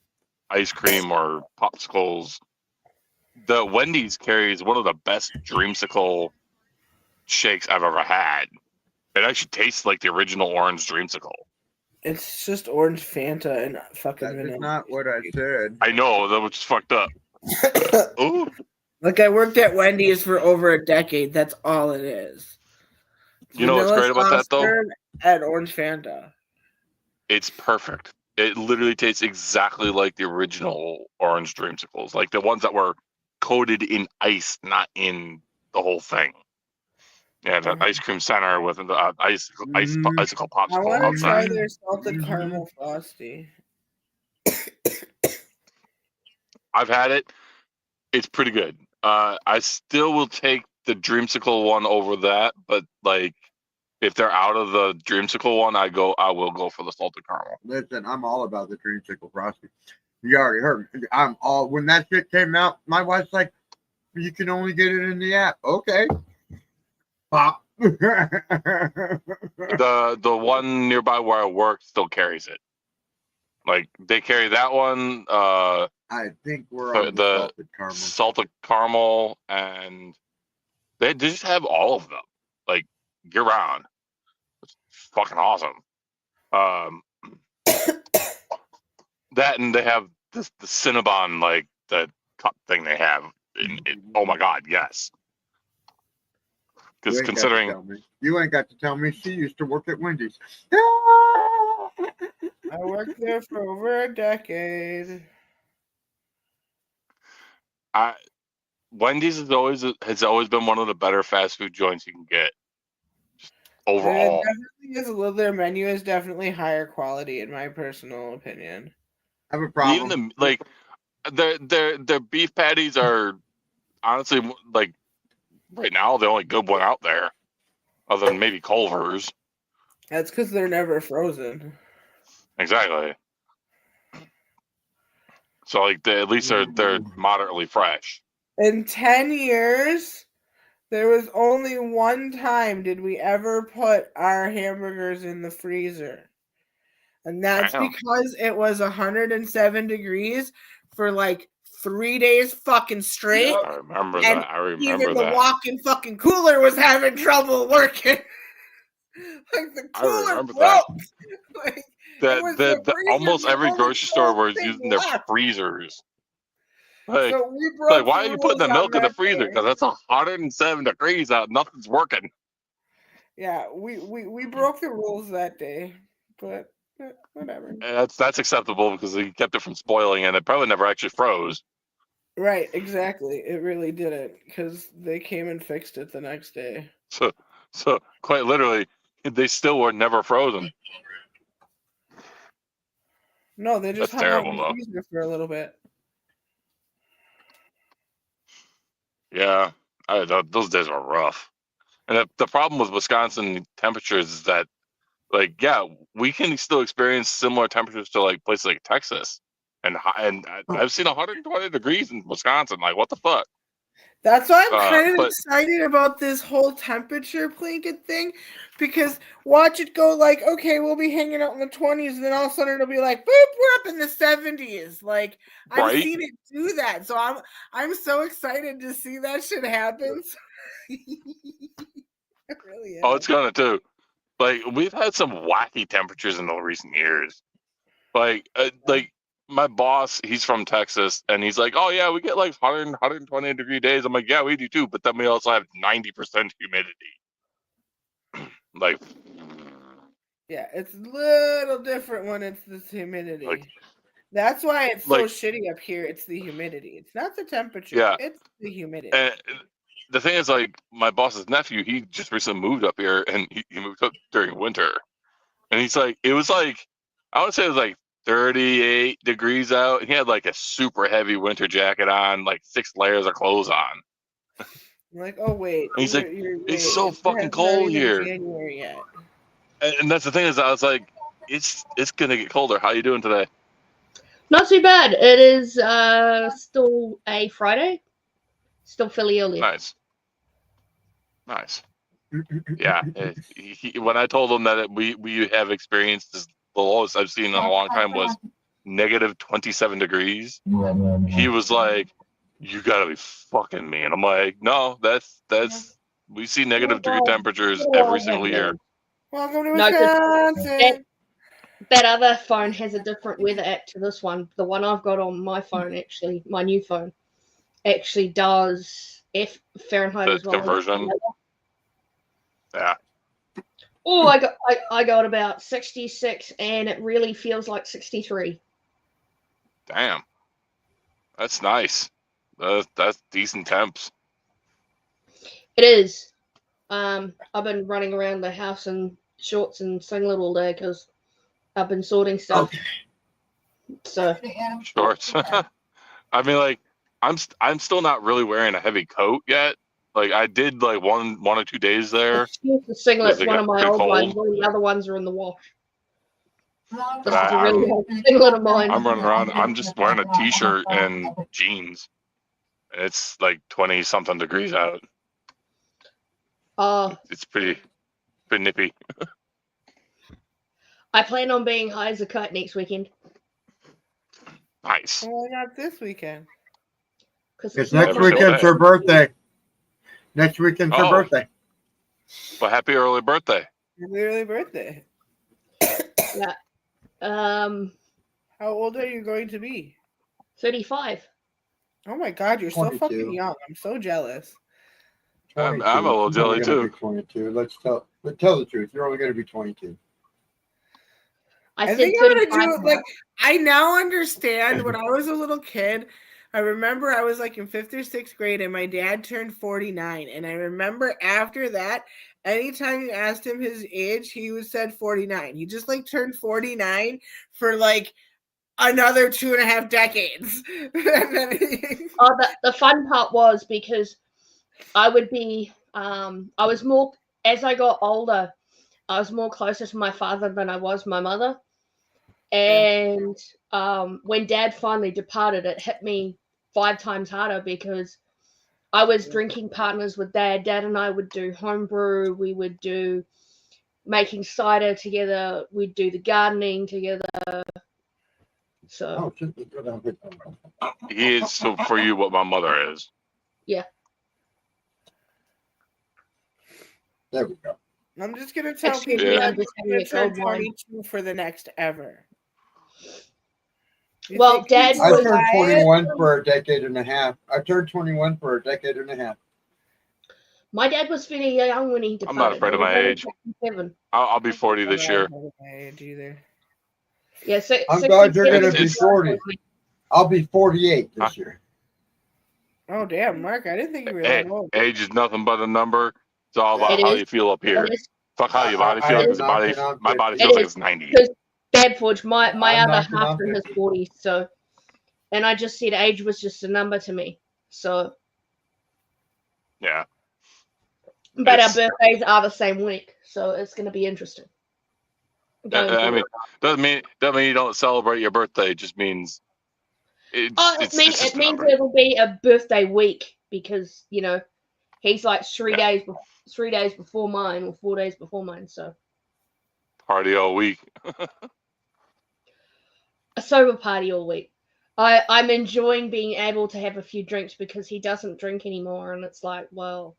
ice cream or popsicles. The Wendy's carries one of the best Dreamsicle shakes I've ever had. It actually tastes like the original orange Dreamsicle. It's just orange Fanta and fucking vanilla. That's not what I said. I know, that was fucked up. Ooh. Like, I worked at Wendy's for over a decade. That's all it is. You know what's great about that, though? And orange Fanta. It's perfect. It literally tastes exactly like the original orange Dreamsicles. Like the ones that were coated in ice, not in the whole thing. Yeah, the ice cream center with the icicle popsicle. I want to try their salted caramel frosty. I've had it. It's pretty good. I still will take the Dreamsicle one over that, but like if they're out of the Dreamsicle one, I will go for the salted caramel. Listen, I'm all about the Dreamsicle frosty. You already heard me. I'm all when that shit came out, my wife's like, you can only get it in the app. Okay. Pop. The one nearby where I work still carries it. Like they carry that one. I think we're on the salted caramel, and they just have all of them, like year round. It's fucking awesome. That and they have the Cinnabon, like the cup thing they have. Oh my god, yes. Because considering you ain't got to tell me she used to work at Wendy's. I worked there for over a decade. Wendy's has always been one of the better fast food joints you can get. Just overall, their menu is definitely higher quality in my personal opinion. I have a problem. Even their beef patties are honestly like right now the only good one out there, other than maybe Culver's. That's because they're never frozen. Exactly. So like at least they're moderately fresh. In 10 years, there was only one time did we ever put our hamburgers in the freezer. And that's because it was 107 degrees for like 3 days fucking straight. I remember that. Even the walk-in fucking cooler was having trouble working. Like the cooler broke. Like, almost every grocery store was using their freezers. Like, so we broke why are you putting the milk in the freezer? Because that's 107 degrees out. Nothing's working. Yeah, we broke the rules that day, but whatever. And that's acceptable because they kept it from spoiling, and it probably never actually froze. Right, exactly. It really didn't because they came and fixed it the next day. So quite literally, they still were never frozen. No, they just hung out in the freezer for a little bit. Yeah, those days were rough. And the problem with Wisconsin temperatures is that, like, yeah, we can still experience similar temperatures to like places like Texas, and I've seen 120 degrees in Wisconsin. Like, what the fuck? That's why I'm kind of excited about this whole temperature blanket thing, because watch it go like, okay, we'll be hanging out in the 20s, and then all of a sudden it'll be like, boop, we're up in the 70s. Like, I've seen it do that, so I'm so excited to see that shit happen. It really is. Oh, it's gonna too. Like we've had some wacky temperatures in the recent years. Like my boss, he's from Texas, and he's like, "Oh yeah, we get like 100, 120-degree days." I'm like, "Yeah, we do too," but then we also have 90% humidity. Like, Yeah, it's a little different when it's this humidity. Like- That's why it's so like- shitty up here. It's the humidity. It's not the temperature. Yeah. It's the humidity. and the thing is, like, my boss's nephew, he just recently moved up here, and he moved up during winter, and he's like, it was like, I would say it was like 38 degrees out, and he had like a super heavy winter jacket on, like 6 layers of clothes on. I'm like, oh wait. And he's like, it's so it fucking has cold not even here. January yet. And that's the thing is, I was like, it's gonna get colder. How you doing today? Not too bad. It is still a Friday. Still fairly early. Nice. Yeah. When I told him that we have experienced this, the lowest I've seen in a long time was negative 27 degrees. He was like, "You gotta be fucking me," and I'm like, "No, that's we see negative degree temperatures every single year." Welcome to No, 'cause Wisconsin. that other phone has a different weather app to this one. The one I've got on my phone, actually, my new phone, actually does Fahrenheit The as well. conversion. Yeah. Oh, I got about 66, and it really feels like 63. Damn. That's nice. That's decent temps. It is. I've been running around the house in shorts and singlet all day because I've been sorting stuff. Okay. So Shorts. I mean, like, I'm still not really wearing a heavy coat yet. Like, I did like one or 2 days there. the singlet's It one got of my pretty old ones. cold. All the other ones are in the wash. This But is a really old singlet of mine. I'm running around. I'm just wearing a t-shirt and jeans. And it's like 20 something degrees out. It's pretty nippy. I plan on being high as a kite next weekend. Nice. Why not this weekend? Because It's not next Every single weekend day. for birthday. Next weekend for Oh. birthday. Well, happy early birthday. Your early birthday. Yeah. How old are you going to be? 35. Oh my god, you're so 22. fucking young. I'm so jealous. I'm 22. a little You're only jelly, gonna too. be 22. Let's tell the truth. You're only going to be 22. I I said think I'm 35. gonna do like I now understand when I was a little kid. I remember I was like in 5th or 6th grade and my dad turned 49. And I remember after that, anytime you asked him his age, he was said 49. He just like turned 49 for like another 2.5 decades. And then The fun part was because I would be, I was more, as I got older, I was more closer to my father than I was my mother. And when Dad finally departed, it hit me 5 times harder because I was drinking partners with Dad. Dad and I would do homebrew. We would do making cider together. We'd do the gardening together. So, He is so for you what my mother is. There we go. I'm just gonna tell Excuse people me, that I'm just I'm gonna having a turn cold wine. 22 for the next ever. You Well, think Dad people I was- turned buy it? 21 for a decade and a half. I turned 21 for a decade and a half. my dad was fairly young when he departed. I'm not afraid of my age. 67. I'll be 40 this year. I'm not my age either. Yeah, so I'm glad you're gonna 67 be 40. I'll be 48 this year. Oh damn, Mark! I didn't think you were Hey, that old. age is nothing but a number. It's all about It how is. you feel up here. It is. Fuck how your body I feels. am Because knocking on my body 50. feels like It it's 90. Because Dad Forge, my I'm other knocking half on in his 50. 40s, so, and I just said age was just a number to me. So, Yeah. but our It's- birthdays are the same week, so it's going to be interesting. Going I forward. mean, doesn't mean you don't celebrate your birthday. It just means it's just it a means number. it'll be a birthday week because he's like 3 Yeah. days 3 days before mine or 4 days before mine, so Party all week. a sober party all week. I'm enjoying being able to have a few drinks because he doesn't drink anymore, and it's like, well,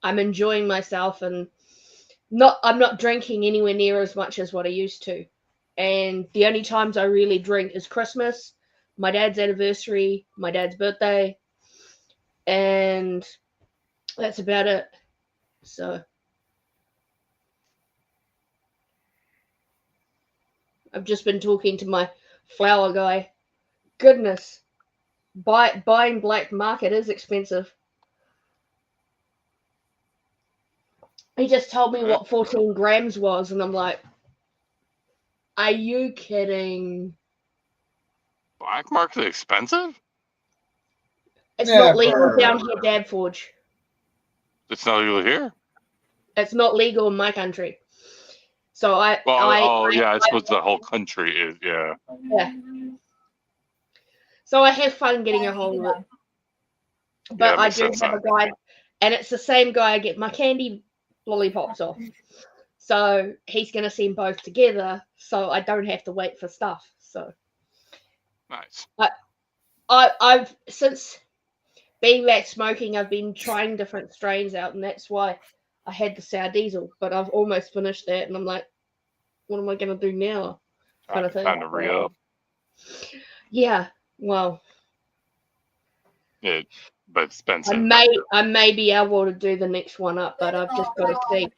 I'm enjoying myself, and I'm not drinking anywhere near as much as what I used to. And the only times I really drink is Christmas, my dad's anniversary, my dad's birthday, and that's about it. So I've just been talking to my flower guy. Goodness, buying black market is expensive. He just told me what 14 grams was, and I'm like, are you kidding? Black market expensive? It's not Never. legal down here, Dad Forge. It's not legal here. It's not legal in my country. So I suppose the whole country is, yeah. Yeah. So I have fun getting a hold of it. But I do have a guy, and it's the same guy I get my candy lollipops off. So he's going to send both together, so I don't have to wait for stuff. So nice. I've since being back smoking, I've been trying different strains out, and that's why I had the sour diesel. But I've almost finished that, and I'm like, what am I going to do now? Kind of thing. Time to re-up. Yeah. Well. But expensive. I may be able to do the next one up, but I've just got to see.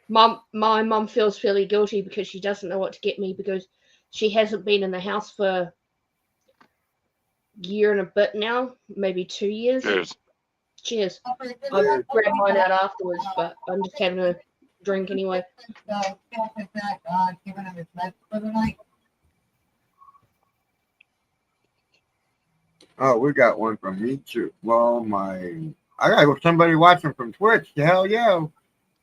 My mum feels fairly guilty because she doesn't know what to get me because she hasn't been in the house for a year and a bit now, maybe 2 years. Cheers. I'll grab mine out afterwards, but I'm just having a drink anyway. Oh, we got one from YouTube. Well, I got somebody watching from Twitch. Hell yeah.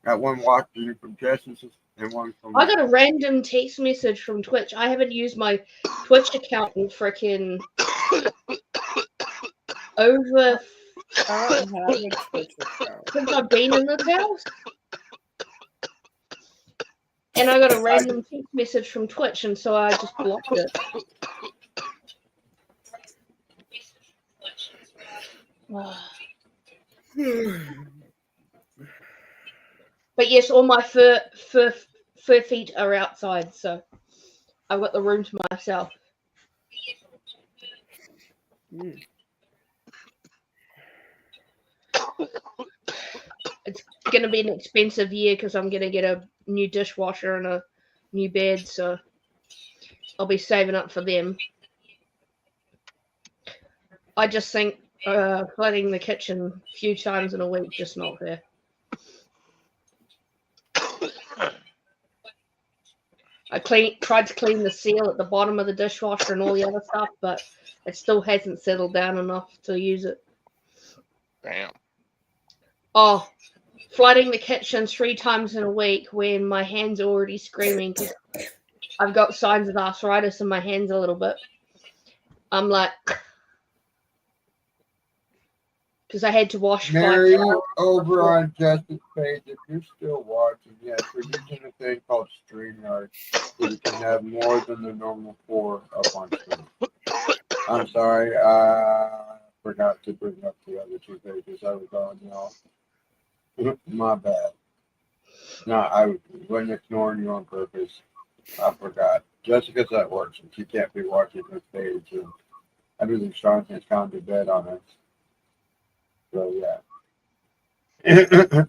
Got one watching from Jess's and one from. I got a random text message from Twitch. I haven't used my Twitch account in freaking over since I've been in this house. And I got a random text message from Twitch, and so I just blocked it. But yes, all my fur feet are outside, so I've got the room to myself. It's going to be an expensive year because I'm going to get a new dishwasher and a new bed, so I'll be saving up for them. I just think flooding the kitchen a few times in a week just not fair. I tried to clean the seal at the bottom of the dishwasher and all the other stuff, but it still hasn't settled down enough to use it. Damn. Oh, flooding the kitchen 3 times in a week when my hands are already screaming because I've got signs of arthritis in my hands a little bit. I'm like, because I had to wash. Mary, over on Jess's page, if you're still watching, yes, we're using a thing called StreamYard, so we can have more than the normal 4 up on screen. I'm sorry, I forgot to bring up the other 2 pages. I was on y'all. My bad. No, I wasn't ignoring you on purpose. I forgot. Jessica's at work, so she can't be watching this page, and everything Sean has gone to bed on us. So yeah.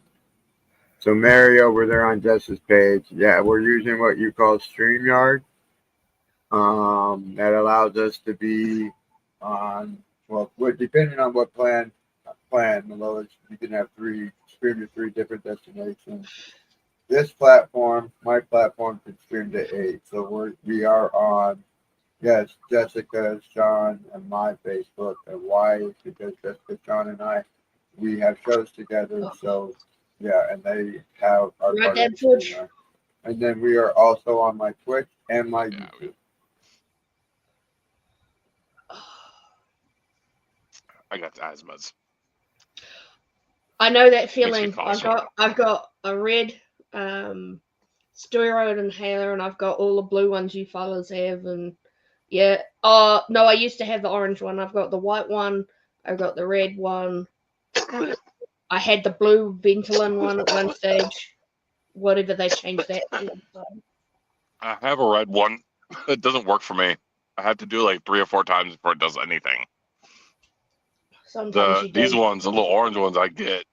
So Mary over there on Jess's page, yeah, we're using what you call StreamYard. That allows us to be on, well, depending on what plan, the lowest, you can have stream to 3 different destinations. This platform, my platform, can stream to 8. So we are on, yes, Jessica, Sean, and my Facebook. And why? Because Jessica, Sean, and I, we have shows together. So yeah, and they have our and then we are also on my Twitch and my YouTube. I got asthmas. I know that feeling. I've got a red steroid inhaler, and I've got all the blue ones you fellas have, and yeah. Oh no, I used to have the orange one. I've got the white one. I've got the red one. I had the blue Ventolin one at one stage. Whatever they changed that to. So. I have a red one. It doesn't work for me. I have to do it like 3 or 4 times before it does anything. Sometimes These ones, the little orange ones, I get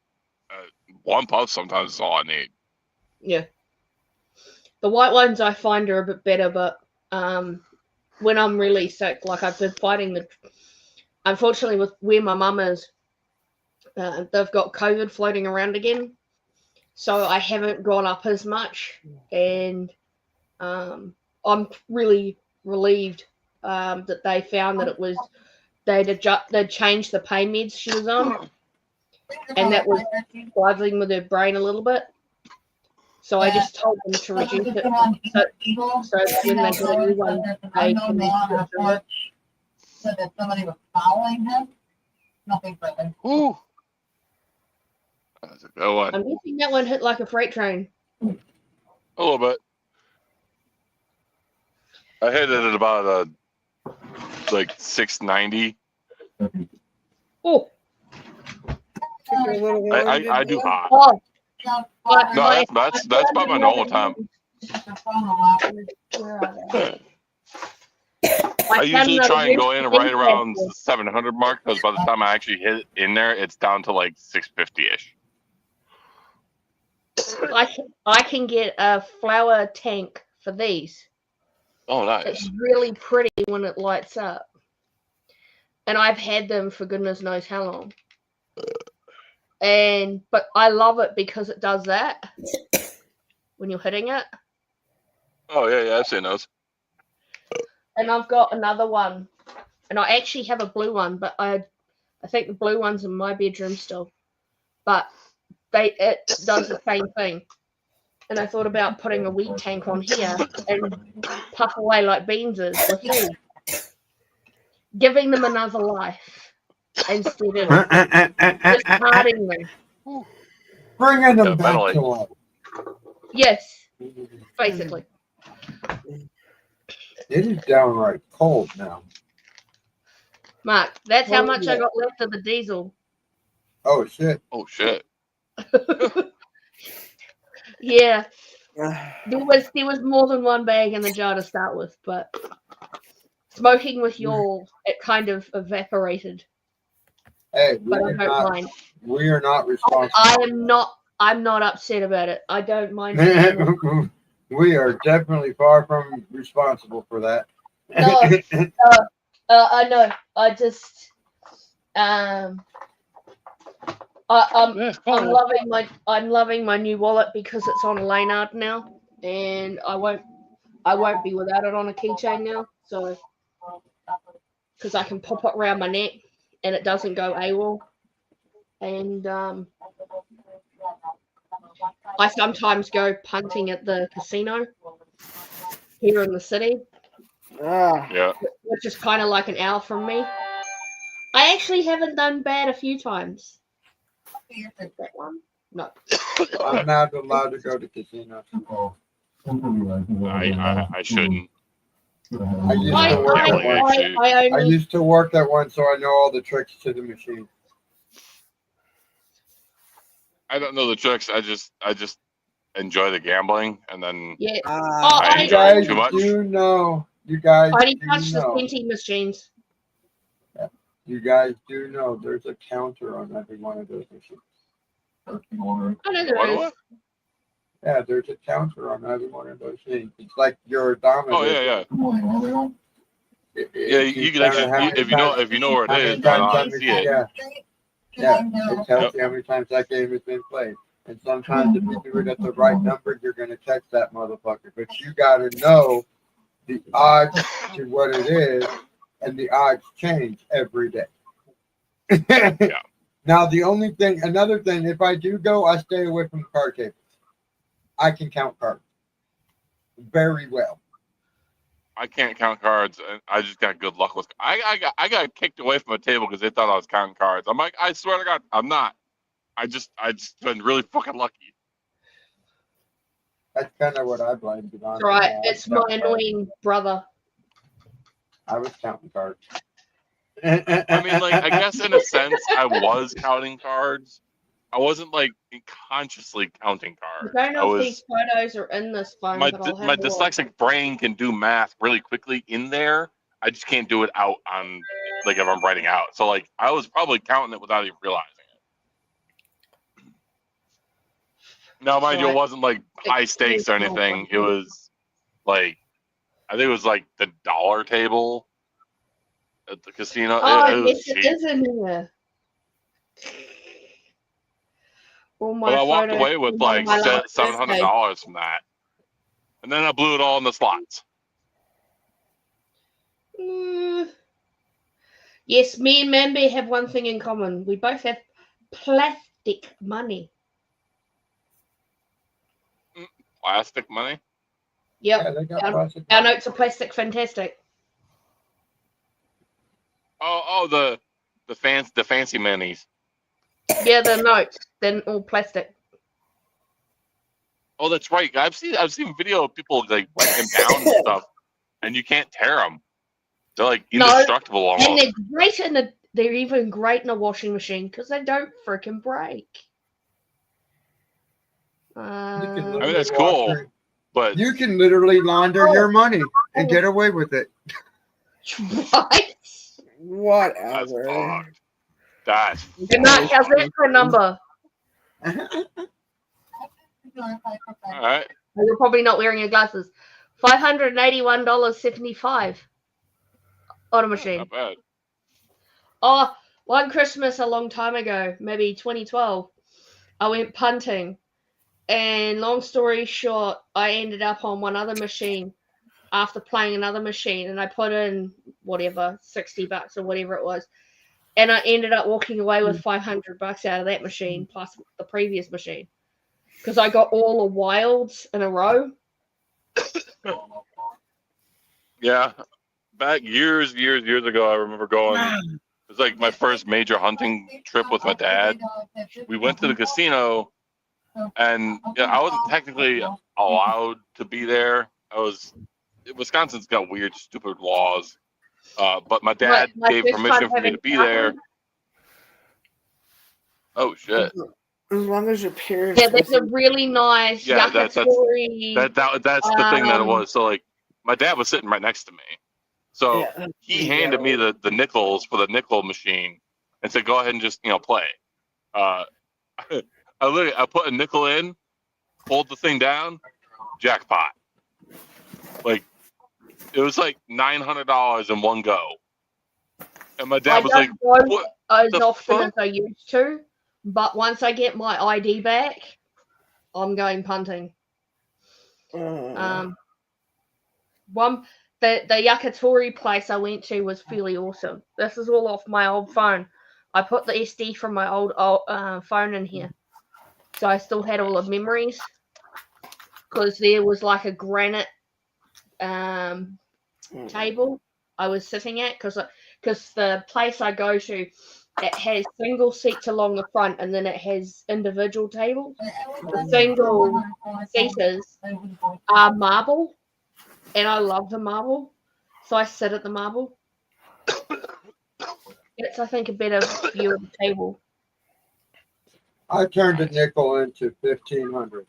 1 puff. Sometimes is all I need. Yeah. The white ones I find are a bit better, but when I'm really sick, like I've been fighting unfortunately with where my mum is, they've got COVID floating around again, so I haven't gone up as much, and I'm really relieved that they found that it was they'd changed the pain meds she was on, and that was struggling with her brain a little bit. So I just told them to reduce it, so when they get a new one, they can switch over. So that somebody was following him. Nothing further. Ooh. That's a good one. I'm guessing that one hit like a freight train. A little bit. I hit it at about like 690. Oh. I do hot. Oh. No, that's about my normal time. I usually try and go in right around the 700 mark, because by the time I actually hit it in there, it's down to like 650-ish. I can get a flower tank for these. Oh, nice. It's really pretty when it lights up. And I've had them for goodness knows how long. But I love it because it does that when you're hitting it. Oh, yeah, I've seen those. And I've got another one. And I actually have a blue one, but I think the blue one's in my bedroom still. But it does the same thing. And I thought about putting a wheat tank on here and puff away like beans is with these. Giving them another life instead of discarding them. Bringing them back to life. Yes, basically. It is downright cold now. Mark, that's how much I got left of the diesel. Oh, shit. Oh, shit. Yeah. There was more than one bag in the jar to start with, but smoking with y'all, it kind of evaporated. Hey, but I don't mind. We are not responsible. I'm not upset about it. I don't mind. We are definitely far from responsible for that. No, I know. I just I'm loving my new wallet because it's on Laynard now, and I won't be without it on a keychain now. So because I can pop it around my neck and it doesn't go AWOL. And I sometimes go punting at the casino here in the city. Yeah. Which is kind of like an hour from me. I actually haven't done bad a few times. That one? No. I'm not allowed to go to casinos. I shouldn't. I used to work at one, so I know all the tricks to the machine. I don't know the tricks. I just enjoy the gambling, and then I enjoy it too much. You guys I didn't touch the squinty machines. Yeah. You guys do know there's a counter on every one of those machines. I know there is. Yeah, there's a counter on every one of those machines. It's like your dominant. Oh yeah. Yeah, you can actually, if you know where it is, I see it. Yeah, it tells you how many times that game has been played. And sometimes if you do it at the right number, you're going to catch that motherfucker. But you got to know the odds to what it is, and the odds change every day. Yeah. Now, another thing, if I do go, I stay away from the card tables. I can count cards very well. I can't count cards. I just got good luck with. I got kicked away from a table because they thought I was counting cards. I'm like, I swear to God, I'm not. I just been really fucking lucky. That's kind of what I blamed it on. Right, it's my annoying brother. I was counting cards. I mean, like, I guess in a sense, I was counting cards, I wasn't like consciously counting I cards. don't I know if was these photos are in this phone, but I'll have my a look. dyslexic brain can do math really quickly in there. I just can't do it out on like if I'm writing out. So like I was probably counting it without even realizing it. Now, mind you, it wasn't like high stakes or anything. It was like I think it was like the dollar table at the casino. Oh, It was yes, cheap. it is in here. All my But I walked photos away with from one of like my last birthdays. $700 from that, and then I blew it all in the slots. Yes, me and Mambi have one thing in common. We both have plastic money. Plastic money. Yep. Yeah, they got Our plastic. notes are plastic fantastic. Oh, the fancy minis. Yeah, the notes. They're all plastic. Oh, that's right. I've seen video of people like writing them down and stuff, and you can't tear them. They're like indestructible almost. And they're great they're even great in a washing machine because they don't freaking break. I mean, that's cool, but you can literally launder your money and get away with it. Right? Whatever. That's Good night. How's that for a number? all right. You're probably not wearing your glasses. $581.75 on a machine. Not bad. Oh, one Christmas a long time ago, maybe 2012, I went punting. And long story short, I ended up on one other machine after playing another machine. And I put in whatever, $60 or whatever it was. And I ended up walking away with $500 out of that machine plus the previous machine. Because I got all the wilds in a row. Yeah. Back years ago, I remember going. It was like my first major hunting trip with my dad. We went to the casino, and I wasn't technically allowed to be there. Wisconsin's got weird, stupid laws. But my dad gave permission for me to be there. Oh shit! As long as your parents. Yeah, there's a really nice that's the thing that it was. So like, my dad was sitting right next to me, so he handed me the nickels for the nickel machine and said, "Go ahead and just play." I put a nickel in, pulled the thing down, jackpot. Like it was like $900 in one go, and my dad was like, "What?" As often as I used to, but once I get my ID back, I'm going punting. The Yakitori place I went to was fairly awesome. This is all off my old phone. I put the SD from my old phone in here, so I still had all the memories. Because there was like a granite table I was sitting at, because the place I go to, it has single seats along the front, and then it has individual tables. The single seaters are marble, and I love the marble, so I sit at the marble. It's, I think, a better view of the table. I turned a nickel into 1,500.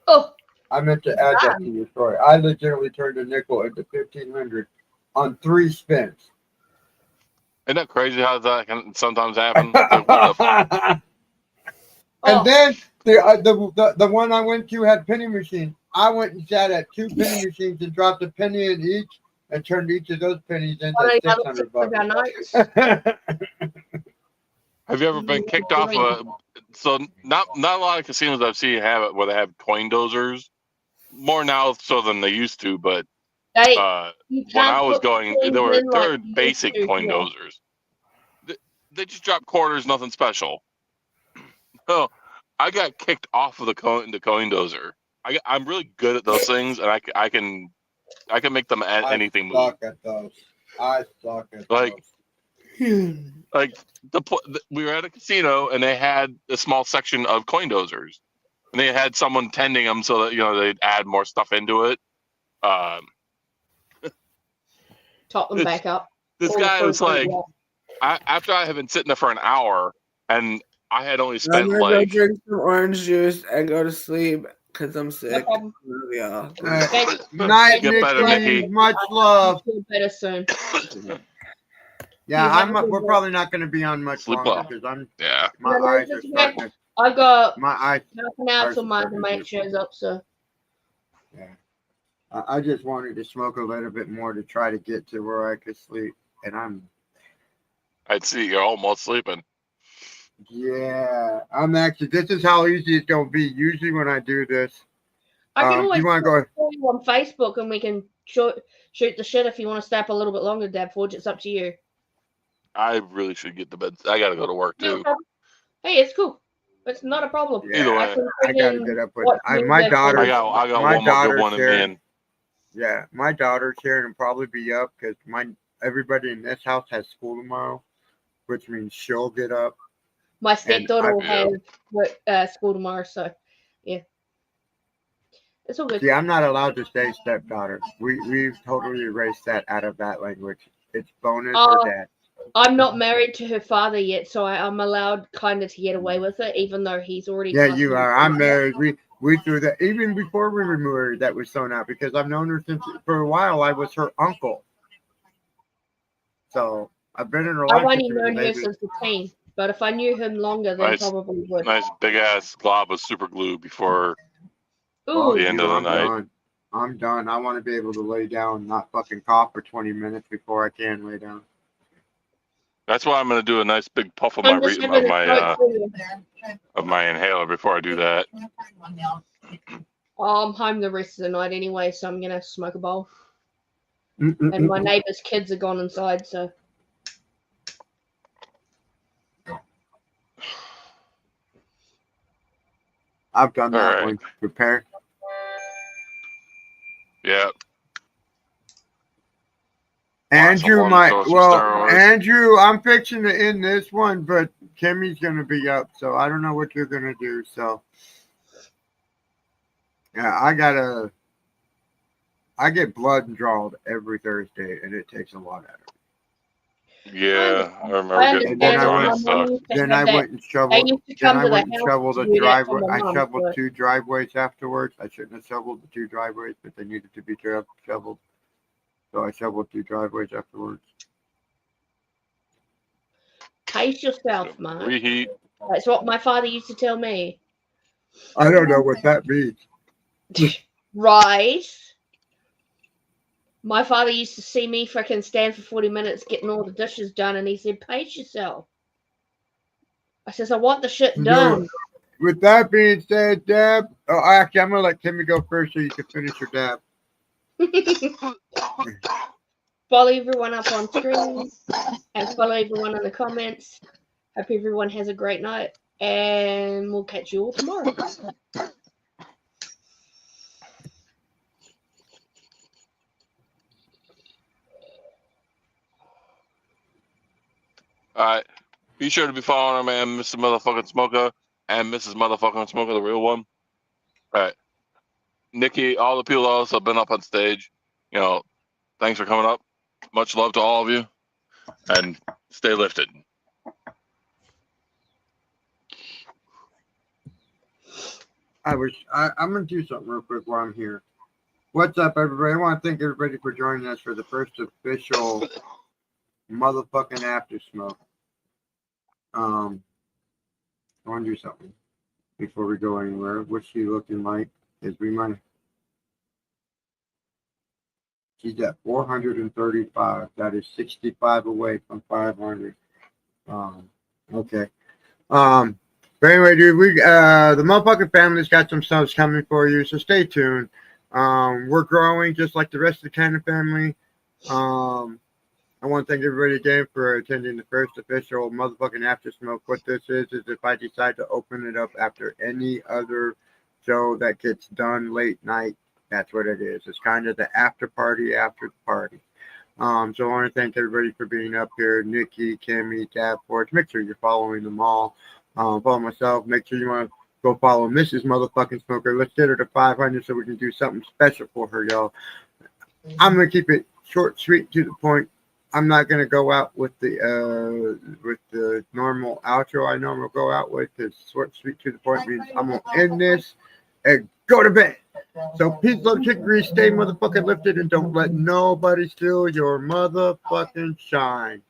Oh, I meant to add that to your story. I legitimately turned a nickel into 1,500 on 3 spins. Isn't that crazy how that can sometimes happen? Like, what the And then the one I went to had penny machines. I went and sat at 2 penny machines and dropped a penny in each and turned each of those pennies into $600. Have you ever been kicked off so not a lot of casinos I've seen have it where they have coin dozers. More now so than they used to, but when I was going, there were basic coin dozers. They just drop quarters, nothing special. So I got kicked off of the coin dozer. I'm really good at those things, and I can make them anything move. I suck at those. Like we were at a casino, and they had a small section of coin dozers, and they had someone tending them so that they'd add more stuff into it. Top them back up. This guy was like, after I had been sitting there for an hour, and I had only I'm spent gonna go like drink some orange juice and go to sleep because I'm sick. problem. Love y'all. Night, Get better, Nikki. Nikki. Much love. Feel better soon. Yeah, You have a good we're day. probably not going to be on much Sleep longer well. because Yeah. my No, eyes it's are okay. starting to. I've got My eyes. half an hour Ours till is my starting to mate do- shows up, so Yeah. I just wanted to smoke a little bit more to try to get to where I could sleep, and I'd see you're almost sleeping. I'm actually. This is how easy it's going to be. Usually when I do this, I can do always you want to go? call you on Facebook and we can shoot the shit if you want to stay up a little bit longer, Dad Forge. It's up to you. I really should get to bed. I gotta go to work No too. problem. Hey, it's cool. It's not a problem. Either Yeah, way, I got to get up with. watch my music daughter. I got my one more good daughter's one in here. me. And Yeah, my daughter's here and probably be up because everybody in this house has school tomorrow, which means she'll get up. My stepdaughter will Yeah. have school tomorrow, so yeah. It's all good. See, I'm not allowed to say stepdaughter. We've totally erased that out of that language. It's bonus or dad. I'm not married to her father yet, so I'm allowed kind of to get away with it, even though he's already. Yeah, passed you away. are. I'm married. We threw that even before we were married. That was thrown out because I've known her since for a while. I was her uncle, so I've been in her life. I've only since she was a known her baby. since the teen, but if I knew him longer, then probably would. nice big ass glob of super glue before Ooh, the end of the I'm night. done. I'm done. I want to be able to lay down, not fucking cough for 20 minutes before I can lay down. That's why I'm gonna do a nice big puff of I'm just having a smoke too. of my inhaler before I do that. I'm home the rest of the night anyway, so I'm gonna smoke a bowl. And my neighbor's kids are gone inside, so. I've done that right. one. Prepare. Yeah. Andrew Lots might. of some Well, steroids. Andrew, I'm fixing to end this one, but Kimmy's gonna be up, so I don't know what you're gonna do. So, yeah, I get blood drawed every Thursday, and it takes a lot out of me. Yeah, I remember I getting And then understand I blood that. drawn My and mum stuff. used to Then have I that. went and They shoveled. used to Then come I to the went and house shoveled to the do that for driveway. my I mum. shoveled So. 2 driveways afterwards. I shouldn't have shoveled the 2 driveways, but they needed to be shoveled. So I shoveled 2 driveways afterwards. Pace yourself, man. Reheat. That's what my father used to tell me. I don't know what that means. Right. My father used to see me freaking stand for 40 minutes getting all the dishes done, and he said, pace yourself. I says, I want the shit done. With that being said, Deb, actually, I'm going to let Kimmy go first so you can finish your dab. Follow everyone up on screen and follow everyone in the comments. Hope everyone has a great night, and we'll catch you all tomorrow. All right. Be sure to be following our man, Mr. Motherfucking Smoker, and Mrs. Motherfucking Smoker, the real one. All right. Nikki, all the people else have been up on stage. You know, thanks for coming up. Much love to all of you, and stay lifted. I'm going to do something real quick while I'm here. What's up, everybody? I want to thank everybody for joining us for the first official motherfucking after smoke. I want to do something before we go anywhere. What's she looking like? She's at 435. That is 65 away from 500. Okay. But anyway, dude, the motherfucking family's got some stuff coming for you, so stay tuned. We're growing just like the rest of the Cannon family. I want to thank everybody again for attending the first official motherfucking after smoke. What this is if I decide to open it up after any other show that gets done late night, that's what it is. It's kind of the after party after the party. So I want to thank everybody for being up here. Nikki, Kimmy, Dab Forge. Make sure you're following them all. Follow myself. Make sure you want to go follow Mrs. Motherfucking Smoker. Let's get her to 500 so we can do something special for her, y'all. I'm going to keep it short, sweet, to the point. I'm not going to go out with the the normal outro I normally go out with, because short, sweet, to the point means I'm going to end this and go to bed. So peace, love, chicory, stay motherfucking lifted, and don't let nobody steal your motherfucking shine.